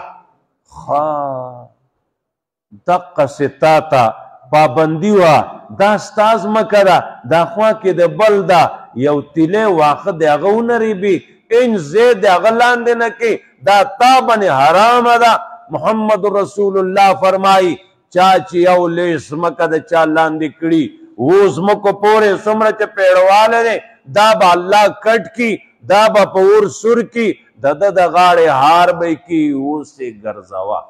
دقا ستاتا پابندی وا دا ستاز مکرا دا خواہ کی دا بل دا یو تیلے واقع دا غونری بی ان زید اغلان دینا کی دا تابن حرام دا محمد رسول اللہ فرمائی چاچی یو لیس مکا دا چالان دی کڑی ووز مکو پورے سمرہ چا پیڑوالے دے دا با اللہ کٹ کی دا با پور سر کی دا دا غاڑے ہار بے کی وہ سے گرزاوا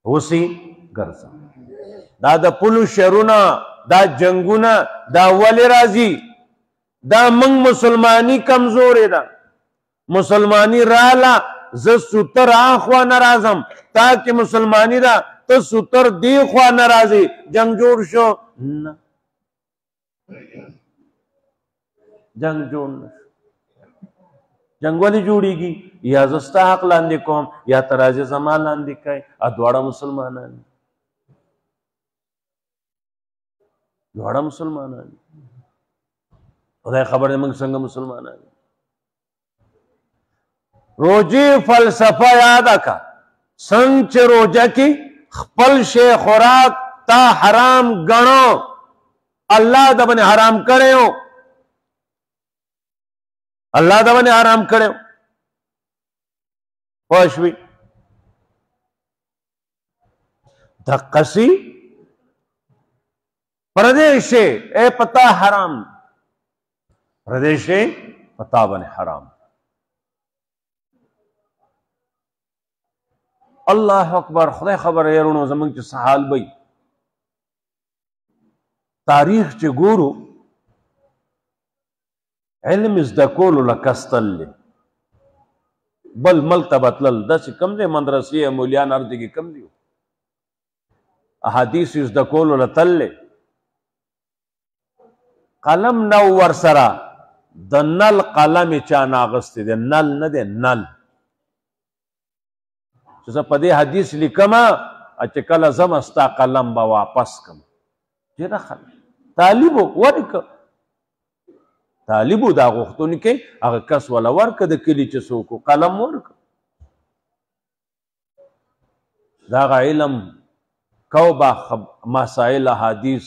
وہ سی گرزا دا د پلو شرونه دا جنگونه دا ولې راځي دا موږ مسلمانی کمزورې ده مسلمانی رااله زه سوتر اخوا نه راځم تا کې مسلمانی ده ته سوتر دی خوا نه راځي جنگ جوړ شو نه جنگ جوړ نه جنگ ولې جوړیږي یا زه ستا حق لاندې کوم یا ته راځې زما لاندې کوې دواړه مسلمانان دواړه مسلمانان خدای خبر دی موږ څنګه مسلمانان روجې فلسفه یاده کا څنګه چې روجه کې خپل شی خوراک تا حرام ګڼو الله د باندې حرام کړی الله د باندې حرام کړی پوه شوې دقسې پردې شی ای پتا حرام پردې شی پتا باندې حرام الله اکبر خدای خبر یارونو زمونږ چې څه حال وي تاریخ چې ګورو علم زده کولو لکه ستل دی بل ملک ته به تلل داسې کم دی مدرسې مولیان هر ځای کې کم دي احادیث زده کولو له تل دی قلم نه ورسره د نل قلم یې چا نه اغوستی دی نل نه دی نل چې زه په دې حدیث لیکمه چې کله ځم ستا قلم به واپس کړم چېرې خلک طالب ولې که طالب دا غوښتونکی هغه کس وله ورکړه د کلي چې څوک قلم ورکړه د هغه علم کو به مسایل احادیث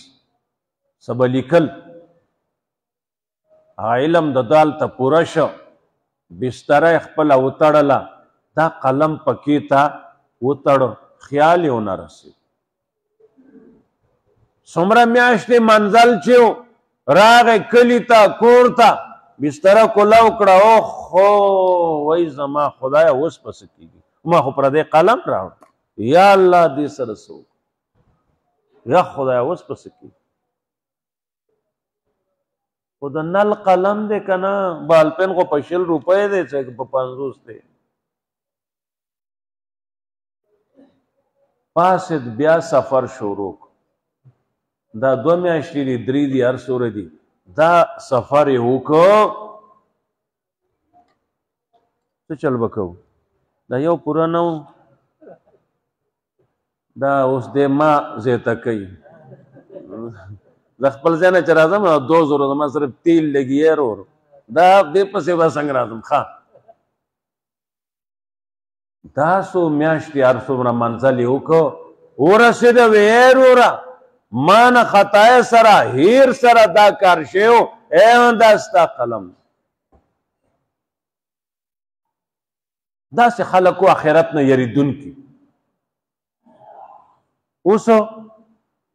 څه به لیکل هغه علم د دالته پوره شو بستره یې خپله وتړله دا قلم پکې ته وتړو خیال یې ونه رسېد څومره میاشتې منزل چې راغی کلي ته کور ته بستره کولاو کړه اوخو وایي زما خدایه اوس به څه کېږي ما خو پردی قلم راوړ یا الله دې سره څه وکړو یا خدایه اوس به څه کېږي خو د نل قلم دی که نه بالپین خو په 20 روپۍ دی چې په 50 دی پاسد بیا سفر شروع دا 2 میاشتې دي 3 دي هر څومره دي دا سفر یې وکړو څه چل به کوو دا یو پوره نه و دا اوس دی ما زیته کوي زه خپل ځای نه چې راځم 2000 زما صرف تیل لګي ورو دا دې پسې به څنګه راځم ښه دا څو میاشتې هر څومره منزل یې وکړو ورسېده ویې وروره ما نه خطای سره هیر سره دا کار شوی دا ستا قلم داسې خلکو آخرت نه یریدونکي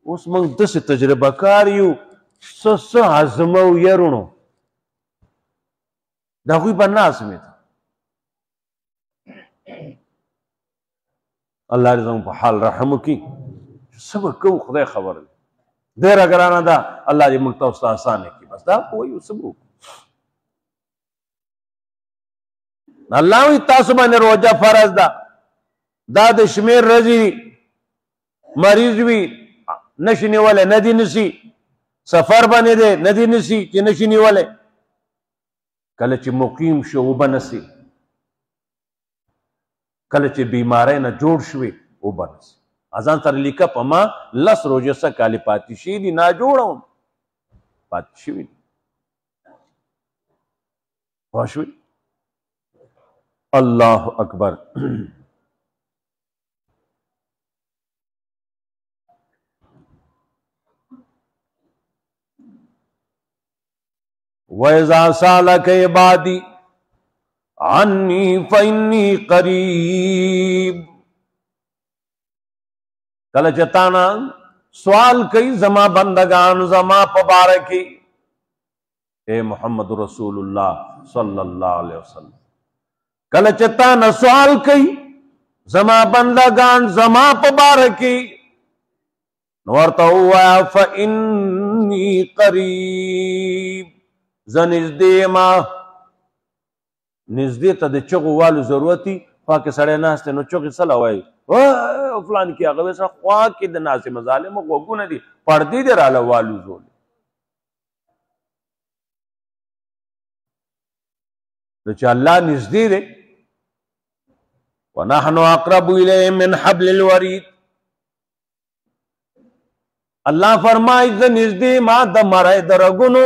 اوس موږ داسې تجربه کار یو څه عزمه او یرونو د هغوی به نه عزمېده الله دې زموږ په حال رحم وکړي څه به کوو خدای خبر دی ډېره ګرانه ده الله دې موږ ته اوس ته اسانه کړي بس دا خو وایو څه به وکړو الله وایي تاسو باندې روژه فرض ده دا د شمېر ورځې مریض وي نشي نیولی نه دي نیسي سفر باندې دی نه دي نیسي چې نشي نیولی کله چې مقیم شو اوبه نسي کله چې بیماری نه جوړ شوې اوبه نسي ځان سره لیکه په ما 10 روژې څه کالې پاتې شوي دي ناجوړه وم پاتې شوي دي پوه شوې الله اکبر وَإِذَا سَأَلَكَ عِبَادِي عَنِّي فَإِنِّي قَرِيب کله چې تا نه سوال کوي زما بندگان زما په باره کې اے محمد رسول الله صلی الله علیه وسلم کله چې تا نه سوال کوي زما بندگان زما په باره کې نو ورته ووایه فإني قریب، زه نږدې ما. نږدې ته د چغو والو ضرورت وي، خوا کې سړی ناست دی نو چغې څه له وایي فلان کې هغه وایي سره خوا کې د ناست مظالمو غوږونه دي پردې دې راله والوزولې. نو چې الله نږدې دی ونحن اقرب الیه من حبل الورید، الله فرمایي زه نږدې ما د مرۍ د رګونو،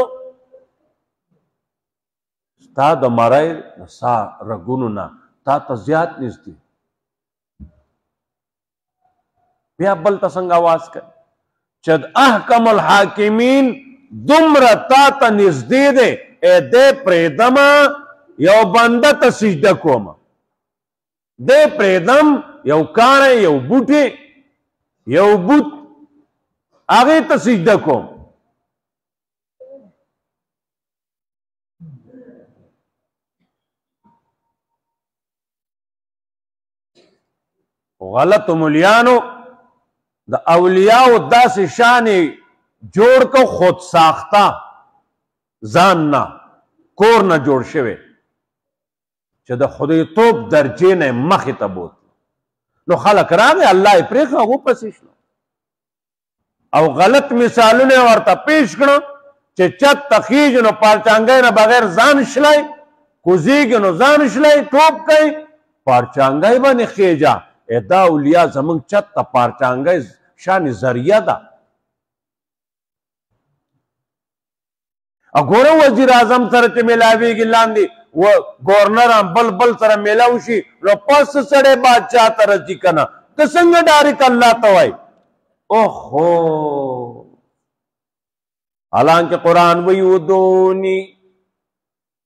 ستا د مرۍ د سا رګونو نه تا ته زیات نږدې. بیا بل ته څنګه آواز کوي چې احکم الحاکمین دومره تا ته نږدې دی ای دی پرېږدمه یو بنده ته سجده کومه، دی پرېږدم یو کاڼی یو بوټی یو بوت هغې ته سجده کوم. غلط مولیانو د اولیاءو داسې شانې جوړ کو خود ساخته ځان نه کور نه جوړ شوی چې د خدایتوب درجې نه مخې ته بوت. نو خلک راغی الله یې پرېښه هغو پسې شو او غلط مثالونه ورته پیش کړه چې چت ته خیږي نو پارچانګۍ نه بغیر ځان شلی، کوزیږي نو ځان شلی، ټوپ کوي پارچانګۍ باندې خیږه. دا اولیاء زمونږ چت ته پارچانګۍ شانې ذریعه ده. ګوره وزیر اعظم سره چې میلاویږي لاندې و ګورنر هم بل سره میلاو شي نو پس سړی بادشاه ته رسي که نه ته څنګه ډایرکټ الله ته وایي اوهو. حالانکه قرآن وی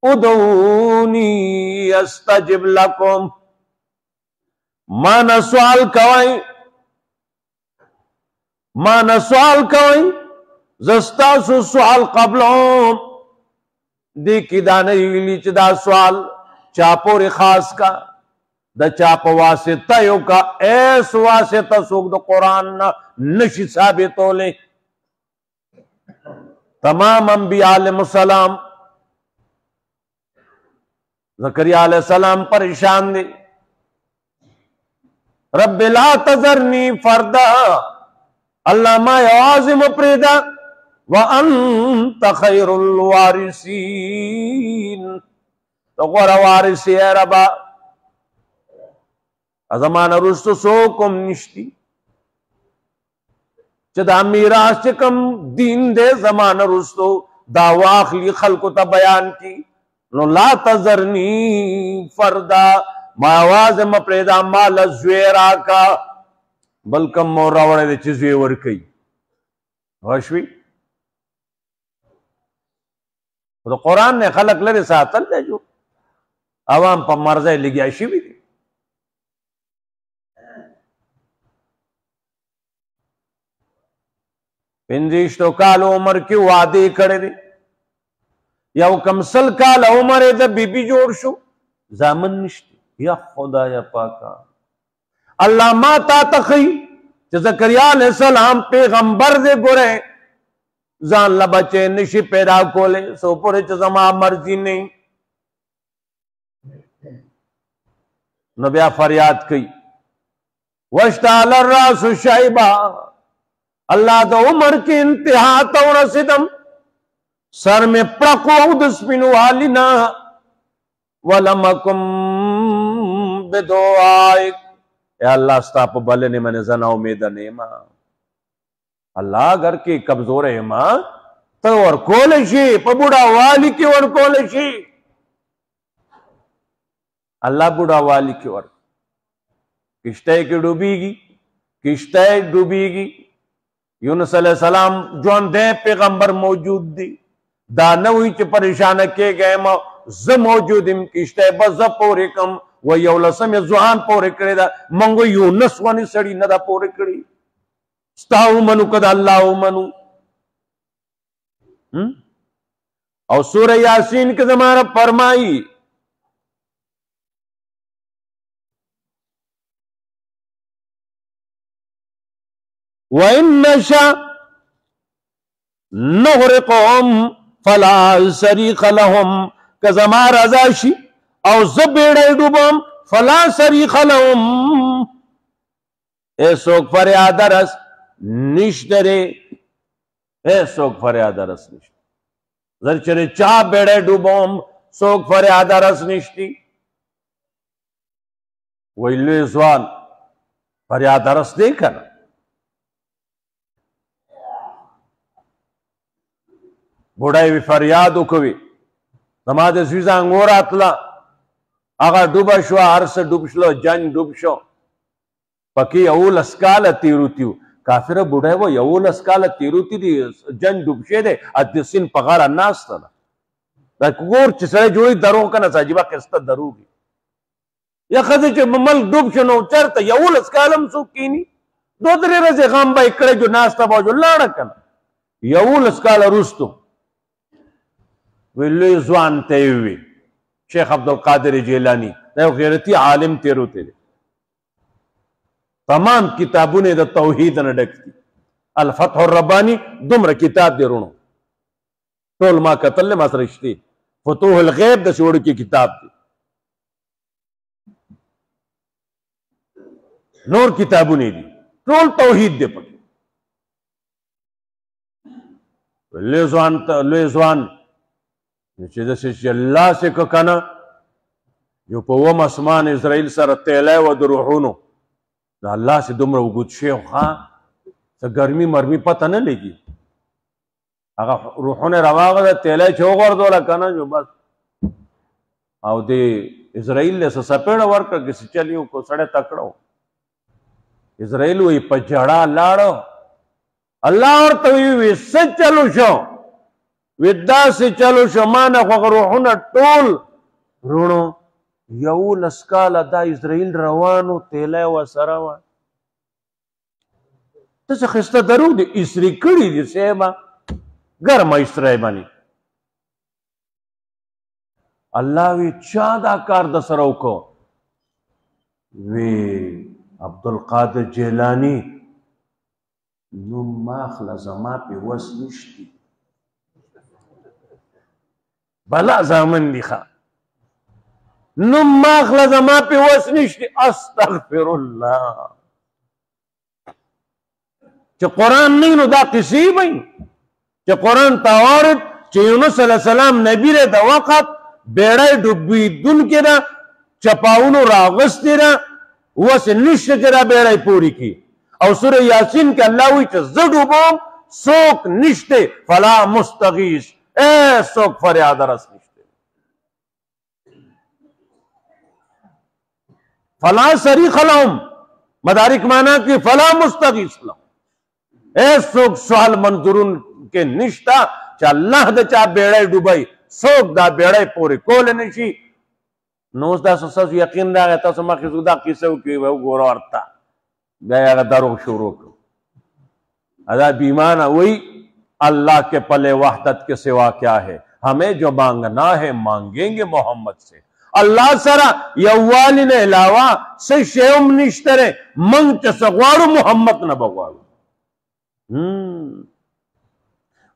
ادعونی استجب لکم، ما نه سوال کوئ زستاسو سوال قبلوم. دی کی دا نه ویلي چې دا سوال چا پورې خاص کا د چا په واسطه یو کا ایس واسطه څوک د قرآن نه نشي ثابتولی. تمام انبیاء علیهم السلام، زکریا علیہ السلام پریشان دی رب لا تذرنی فردا، اللہ ما یوازې مه پرېږده وانت خیر الوارثین، ته غوره وارث یې ربا. زما نه وروسته څوک هم نشتي چې دا میراث چې کوم دین دی زما نه وروستو دا واخلي خلکو ته بیان کړي. نو لا تذرنی فردا، ما یوازې مه پرېږده ما له زوی راکه، بل کوم مور راوړی دی چې زوی ورکوي. پوه شوي؟ د قرآن نه خلک لرې ساتل دی جو عوام په مرضی لګیا شوي دي. پنځه کال عمر کې وعدې کړی دی، یو کم 100 کال عمر یې د بیبي جوړ شو زامن نشته. یا خدای پاکا الله ما تا ته ښیي چې زکریا علیہ السلام پیغمبر دی، ګوره ځان له بچی نشي پیدا کولی سو پورې چې زما مرضي نه وي. نو بیا فریاد کوي واشتعل الراس شیبا، الله د عمر کې انتہا ته ورسېدم، سر میں پړق و د سپینوالي نه ولم اکن بدعائک، اے اللہ ستا په بلنې باندې زه ناامیده نه یم. الله اگر کې کمزوره یم ته ورکولی شي، په بوډاوالي کې ورکولی شي. الله بوډاوالي کې کشته کې ډوبېږي، کشته ډوبېږي. یونس علیہ السلام ژوندی پیغمبر موجود دی، دا نه وایي چې پریشانه کېږم زه موجود یم، کشته به زه پورې کړم. و 11 ځوان پورې کړې ده، موږ یونس ونې سړي نه ده پورې کړي. ستا ومنو که د الله ومنو. او سوره یاسین کې زما رب فرمایي وَإِن نَشَأْ نُغْرِقْهُمْ فَلَا صَرِيخَ لَهُمْ که زما رضا شي او زه بیړۍ ډوبم فلا صریخ لهم څوک فریاد رس نشته ری څوک فریاد رس نشته زر چرې چا بیړۍ ډوبوم څوک فریاد رس نشتی وی لوی ځوان فریاد رس دی کنه بوډای وی فریاد وکوي زما د زوی زانګو راتله هغه ډوبه شوه هر څه ډوب شلو جنګ ډوب شو پکې 11 کاله تېروتي وو کافره بوډای و 11 کاله تېروتي دي جنګ ډوب شوی دی د سیند په غاړه ناسته ده دا کور چې سړی جوړوي دروغ که نه عجیبه قصته دروغ وي یا ښځې چې ملک ډوب شو نو چېرته 11 کاله هم څوک کښېني 2-3 ورځې غم به یې کړی جو ناسته به جو لاړه که نه 11 کاله وروستو وی لوی ځوان ته یې ووي شیخ عبدالقادر جیلانی دا یو غیرتي عالم تېروتی دی تمام کتابونه د توحید نه ډک دي الفتح الرباني دومره کتاب دی رونو ټول ما کتل ما سره شته فتوح الغیب د شوړو کې کتاب دی نور کتابونه دي ټول توحید دی پکې لوی ځوان چې داسې چې الله سې که که نه یو په اووم اسمان اسرائیل سره تیلی و د روحونو د الله سې دومره اوږد شی ښه څه ګرمي مرمي پته نه لګي هغه روحونه راواغله تیلی چې وغورځوله که نه نو بس او د اسرائیل له څه څپېړه ورکړه کسې چل یې وکړو سړی تکړه و اسرائیل وایي په جړا لاړه الله ورته وی څه چلو شو وی داسې چلو شو ما نه خو روحونه ټول رونو 11 کاله دا اسرائیل روانو تیلی ورسره وه ته څه ښایسته دروغ دي اسري کړي دي صاحبه ګرمه اسرای باندې الله وی چا دا کار د سره وکړو وی عبدالقادر جیلانی نو ماخله زما پې وس نشتی بلا زامن دی ښه نو ماخله زما پې وس نشتی استغفر الله چې قرآن نه نو دا قصې وایي چې قرآن تاوارد چې یونس علیه السلام نبی دی د وخت بیړۍ ډوبېدونکې ده چپاونو راغستې ده اوس نشته چې دا بیړۍ پورې کړي او سوره یاسین کې الله وایي چې زه ډوبوم څوک نشته فلا مستغیث څوک فریاد رس نشته فلا صریخ لهم مدارک مانا کې فلا مستغیث لهم څوک سوال منظورون کې نشته چې الله د چا بیړۍ ډوبوي څوک دا بیړۍ پورې کولی نشي نو اوس داسې ستاسو یقین راغی تاسو مخکې دا قصه وکړئ وګوره ورته بیا یې هغه دروغ شروع کړو ادا بیمانه وہی اللہ کے پلے وحدت کے سوا کیا ہے ہمیں جو مانگنا ہے مانگیں گے محمد سے اللہ سرا یوالی نے علاوہ سے شیوم نشترے منگ چا سغوارو محمد نہ بغوارو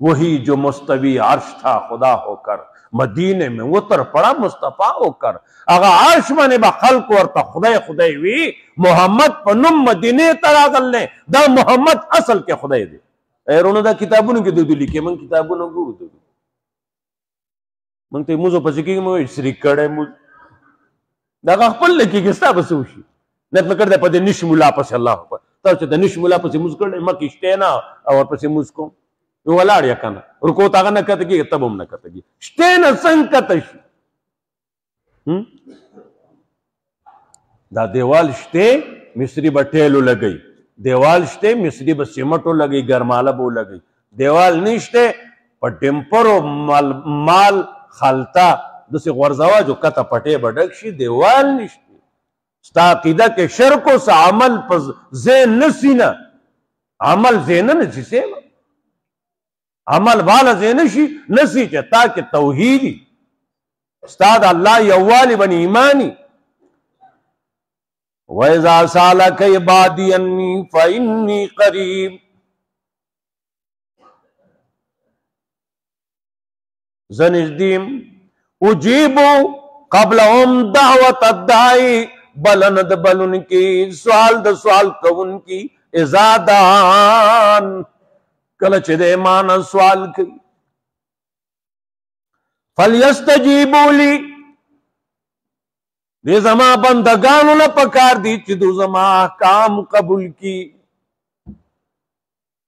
وہی جو مستوی عرش تھا خدا ہو کر مدینے میں اتر پڑا مصطفیٰ ہو کر اگا عرش مانے با خلق ورطا خدای خدای وی محمد پا نم مدینے تراغل نے دا محمد اصل کے خدای دے ایرونو دا کتابونو کې دودو لیکي من کتابونو ګورو دودو من ته موزو پسې کېږي مو سری کړی موز دا خپل لیکي کې ستا به څه وشي نت مې کړی دی په دې نش ملا پسې الله اکبر تاسو چې د نش ملا پسې موز کړی مکې شته نه او ورپسې موز کوم نو ولاړ یې که نه رکو ته هغه نه کته کېږي ته به هم نه کته کېږي شته نه څنګه کته شي دا دیوال شته مصري به ټیلو لګوي دیوال شته مصري به سیمټو لګي ګرماله به لګي دیوال نشته په ډمپرو مال خلطه داسې غورځوه جو کته پټې به ډک شي دیوال نشته ستا عقیده کې شرک او عمل په ذهن نسي نه عمل ذهن نه نسي عمل والا ذهن نشي نسي چې تا کې توحیدي ستا د الله یووالي باندې ایماني وَإِذَا سَأَلَكَ عِبَادِي عَنِّي فَإِنِّي قَرِيبٌ زنجدیم اجیبو قبلهم دعوت الدائی بلند بلن کی سوال د سوال کون کی اذا دان کلچ دے مانا سوال کی فَلْيَسْتَجِيبُوا لِي دے زما بندگانو نہ پکار دی چی دو زما احکام قبول کی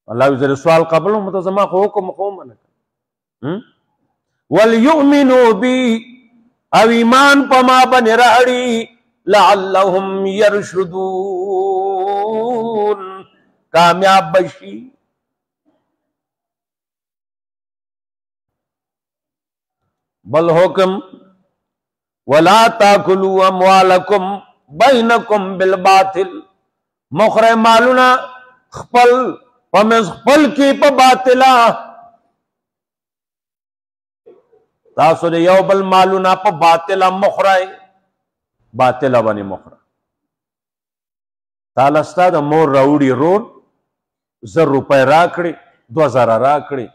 اللہ وزر سوال قبول ہوں تو زما حکم منکا وَلْيُؤْمِنُوا بِي او ایمان پما بن رہڑی لعلہم یرشدون کامیاب بشی بل حکم وَلَا تَأْكُلُوا أَمْوَالَكُمْ بَيْنَكُمْ بِالْبَاطِلِ مخرے مالونا خپل پمز خپل کی پا باطلا تاسو دے یو بل مالونا پا باطلا مخرے باطلا بنی مخرے تالستا دا مور راوڑی رون 1000 روپے راکڑی 2000 راکڑی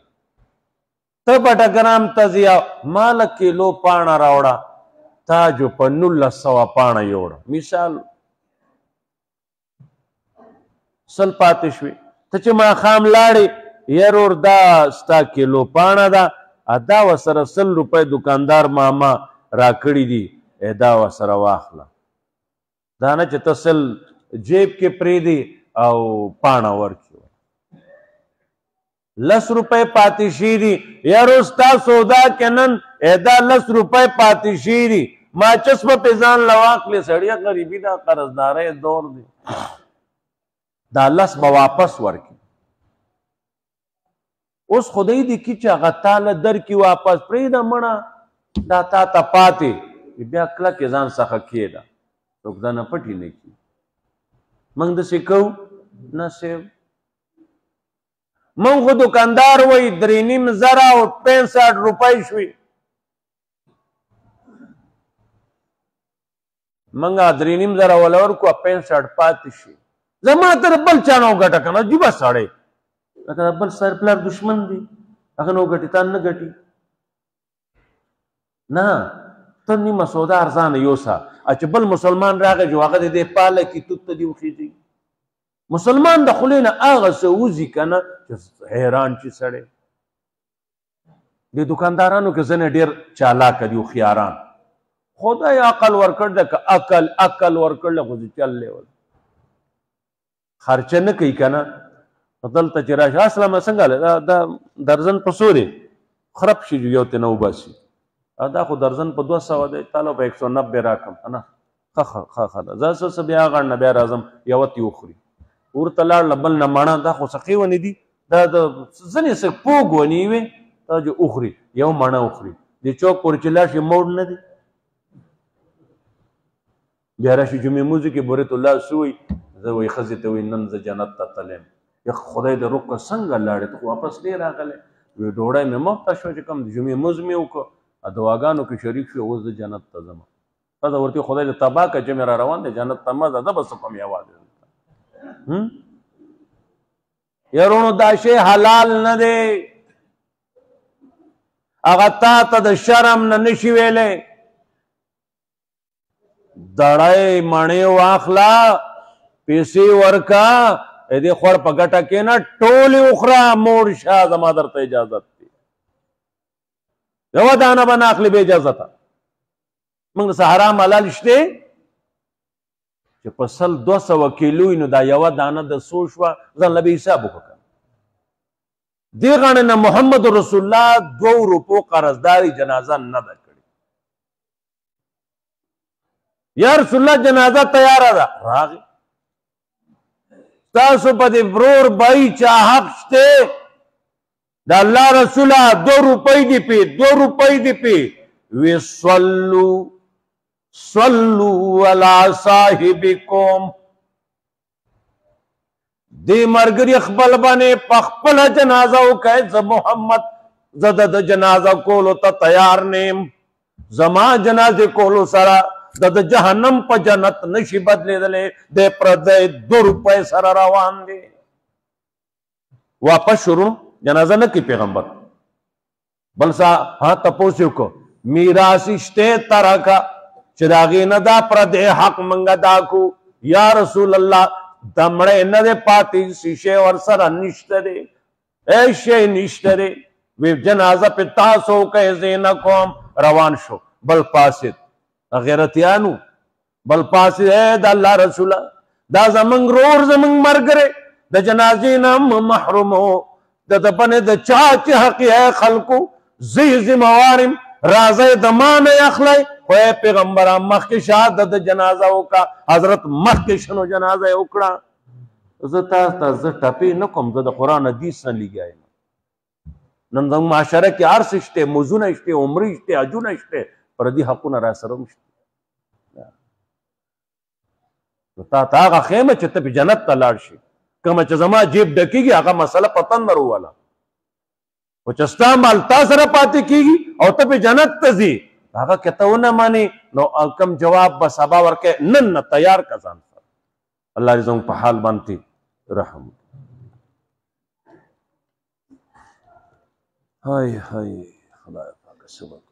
تب اٹکرام تزیا مال کلو پانا راوڑا تاجو پا 1900 پانا یوڑا مثال سل پاتشوی تچ ما خام لاڑی یرور دا ستا کلو پانا دا ادا و سر 100 روپے دکاندار ماما راکڑی دی ادا و سر واخلا دانا چه تسل جیب کے پریدی او پانا ورکی 10 روپے پاتی شیری یارو ستا سودا کنن ایدا 10 روپے پاتی شیری ما چسپ پیزان لواق لے سڑیا غریبی دا قرضدارے دور دی دا 10 با واپس ورکی اس خدای دی کی چا غطال در کی واپس پریدا منا دا تا تا پاتی بیا کلا کزان سخا کیے دا تو دا نا پٹی نکی منگ دا سکو نا سیو من خود دکاندار وی 3.5 اور 65 روپے شوی منگا 3.5 ولور کو 65 پاتی شوی زمان تر بل چانو گٹا کنا جبا ساڑے اگر بل سر پلار دشمن دی اگر نو گٹی تان نگٹی نا تو نیمہ سودا ارزان یوسا اچھا بل مسلمان راگا جو آگا دے پالا کی تت دیو خیزی مسلمان دا خلین آغا سے اوزی کنا حیران چی سڑے دی دکاندارانو کے زن دیر چالاکا دیو خیاران خدا یا عقل ورکر دا کہ عقل ورکر لے خوزی چل لے والا خرچہ نکی کنا دلتا چی راش اسلام سنگا لے دا درزن پسوری خراب شی جو یوتی نو باسی دا خود درزن پا 200 دے تالو پا 190 راکم انا خا زاسو سبی آغار نبی رازم یوتی اخری اور تلار لبل نمانا دا خو سقی ونی دی دا زنی سک پوگ ونی وی دا جو اخری یو مانا اخری دی چوک پور چلاشی موڑ ندی بیاراشی جمعی موزی کی بورت اللہ سوئی زوی خزیتوی ننز جنت تا تلیم یک خدای دا رک سنگا لارے تو واپس لے را گلے وی ڈوڑای میں مختا شو چکم جمعی موزمی اوکو ادواگانو کی شریک شو اوز جنت تا زمان تا ورتی خدای دا تبا کا جمعی را روان دے جنت تا مزا دا بس کم یواز یارونو دا شے حلال نہ دے اگا تا دا شرم نہ نشی ویلے دڑائے مانے واخلا پیسی ورکا ایدے خور پا گٹا کینا ٹولی اخرا موڑ شاہ زما در تا اجازت تی یو دانا بنا اخلی بے اجازتا منگ سا حرام حلال شتے کہ پسل 200 کیلوی نو دا یو دانا دا سوشوا زن لبی حسابو کن دیغانے نا محمد رسول اللہ 2 روپو قرضداری جنازہ نہ دا کری یا رسول اللہ جنازہ تیارہ دا راگی تاسو پا دی برور بائی چاہق شتے دا اللہ رسولہ 2 روپے دی پی 2 روپے دی پی وی صلو علی صاحبکم دی مرگری اخبال بانے پخپل جنازہ کہے زا محمد زدد جنازہ کولو تا تیار نیم زمان جنازے کولو سرا د جهنم په جنت نشي بدلیدلی د پردی 2 روپۍ سره روان دی واپس شروع جنازه نه کوي پیغمبر بل سا ها تپوس یې وکړو میراث شته ترکه چې د هغې نه دا پردی حق منګه دا کو یا رسول الله د مړی نه دی پاتې شیشې ورسره نشته دی هیڅ شی نشته دی وی جنازه پې تاسو وکئ زه نه کوم روان شو بل پاسید غیرتیانو بل پاسید ای د الله رسوله دا زمونږ رور زمونږ ملګری د جنازې نه محروم و د ده په نه د چا چې حق یې خلکو زه یې ذمهوار یم راځئ د ما نه یې اخلی خو ای پیغمبره مخکې شه د جنازه وکړه حضرت مخکې شنو جنازه یې وکړه زه تاسو ته زه ټپې نه کوم زه د قرآن حدیث نه لګیا یم نن زموږ معاشره کې هر څه شته مزونه شته عمرې شته حجونه شته پردي حقونه را سره هم شته نو تا ته هغه ښیم چې ته په جنت ته لاړ شي کومه چې زما جیب ډکېږي هغه مسله په تندر وواله خو چې ستا مال تا سره پاتې کېږي او ته په جنت ته ځي هغه که ته ونه مانې نو کوم جواب به سبا ورکوې نن نه تیار که ځان سره الله دې زموږ په حال باندې رحم هاي خدای پاک څه وکړو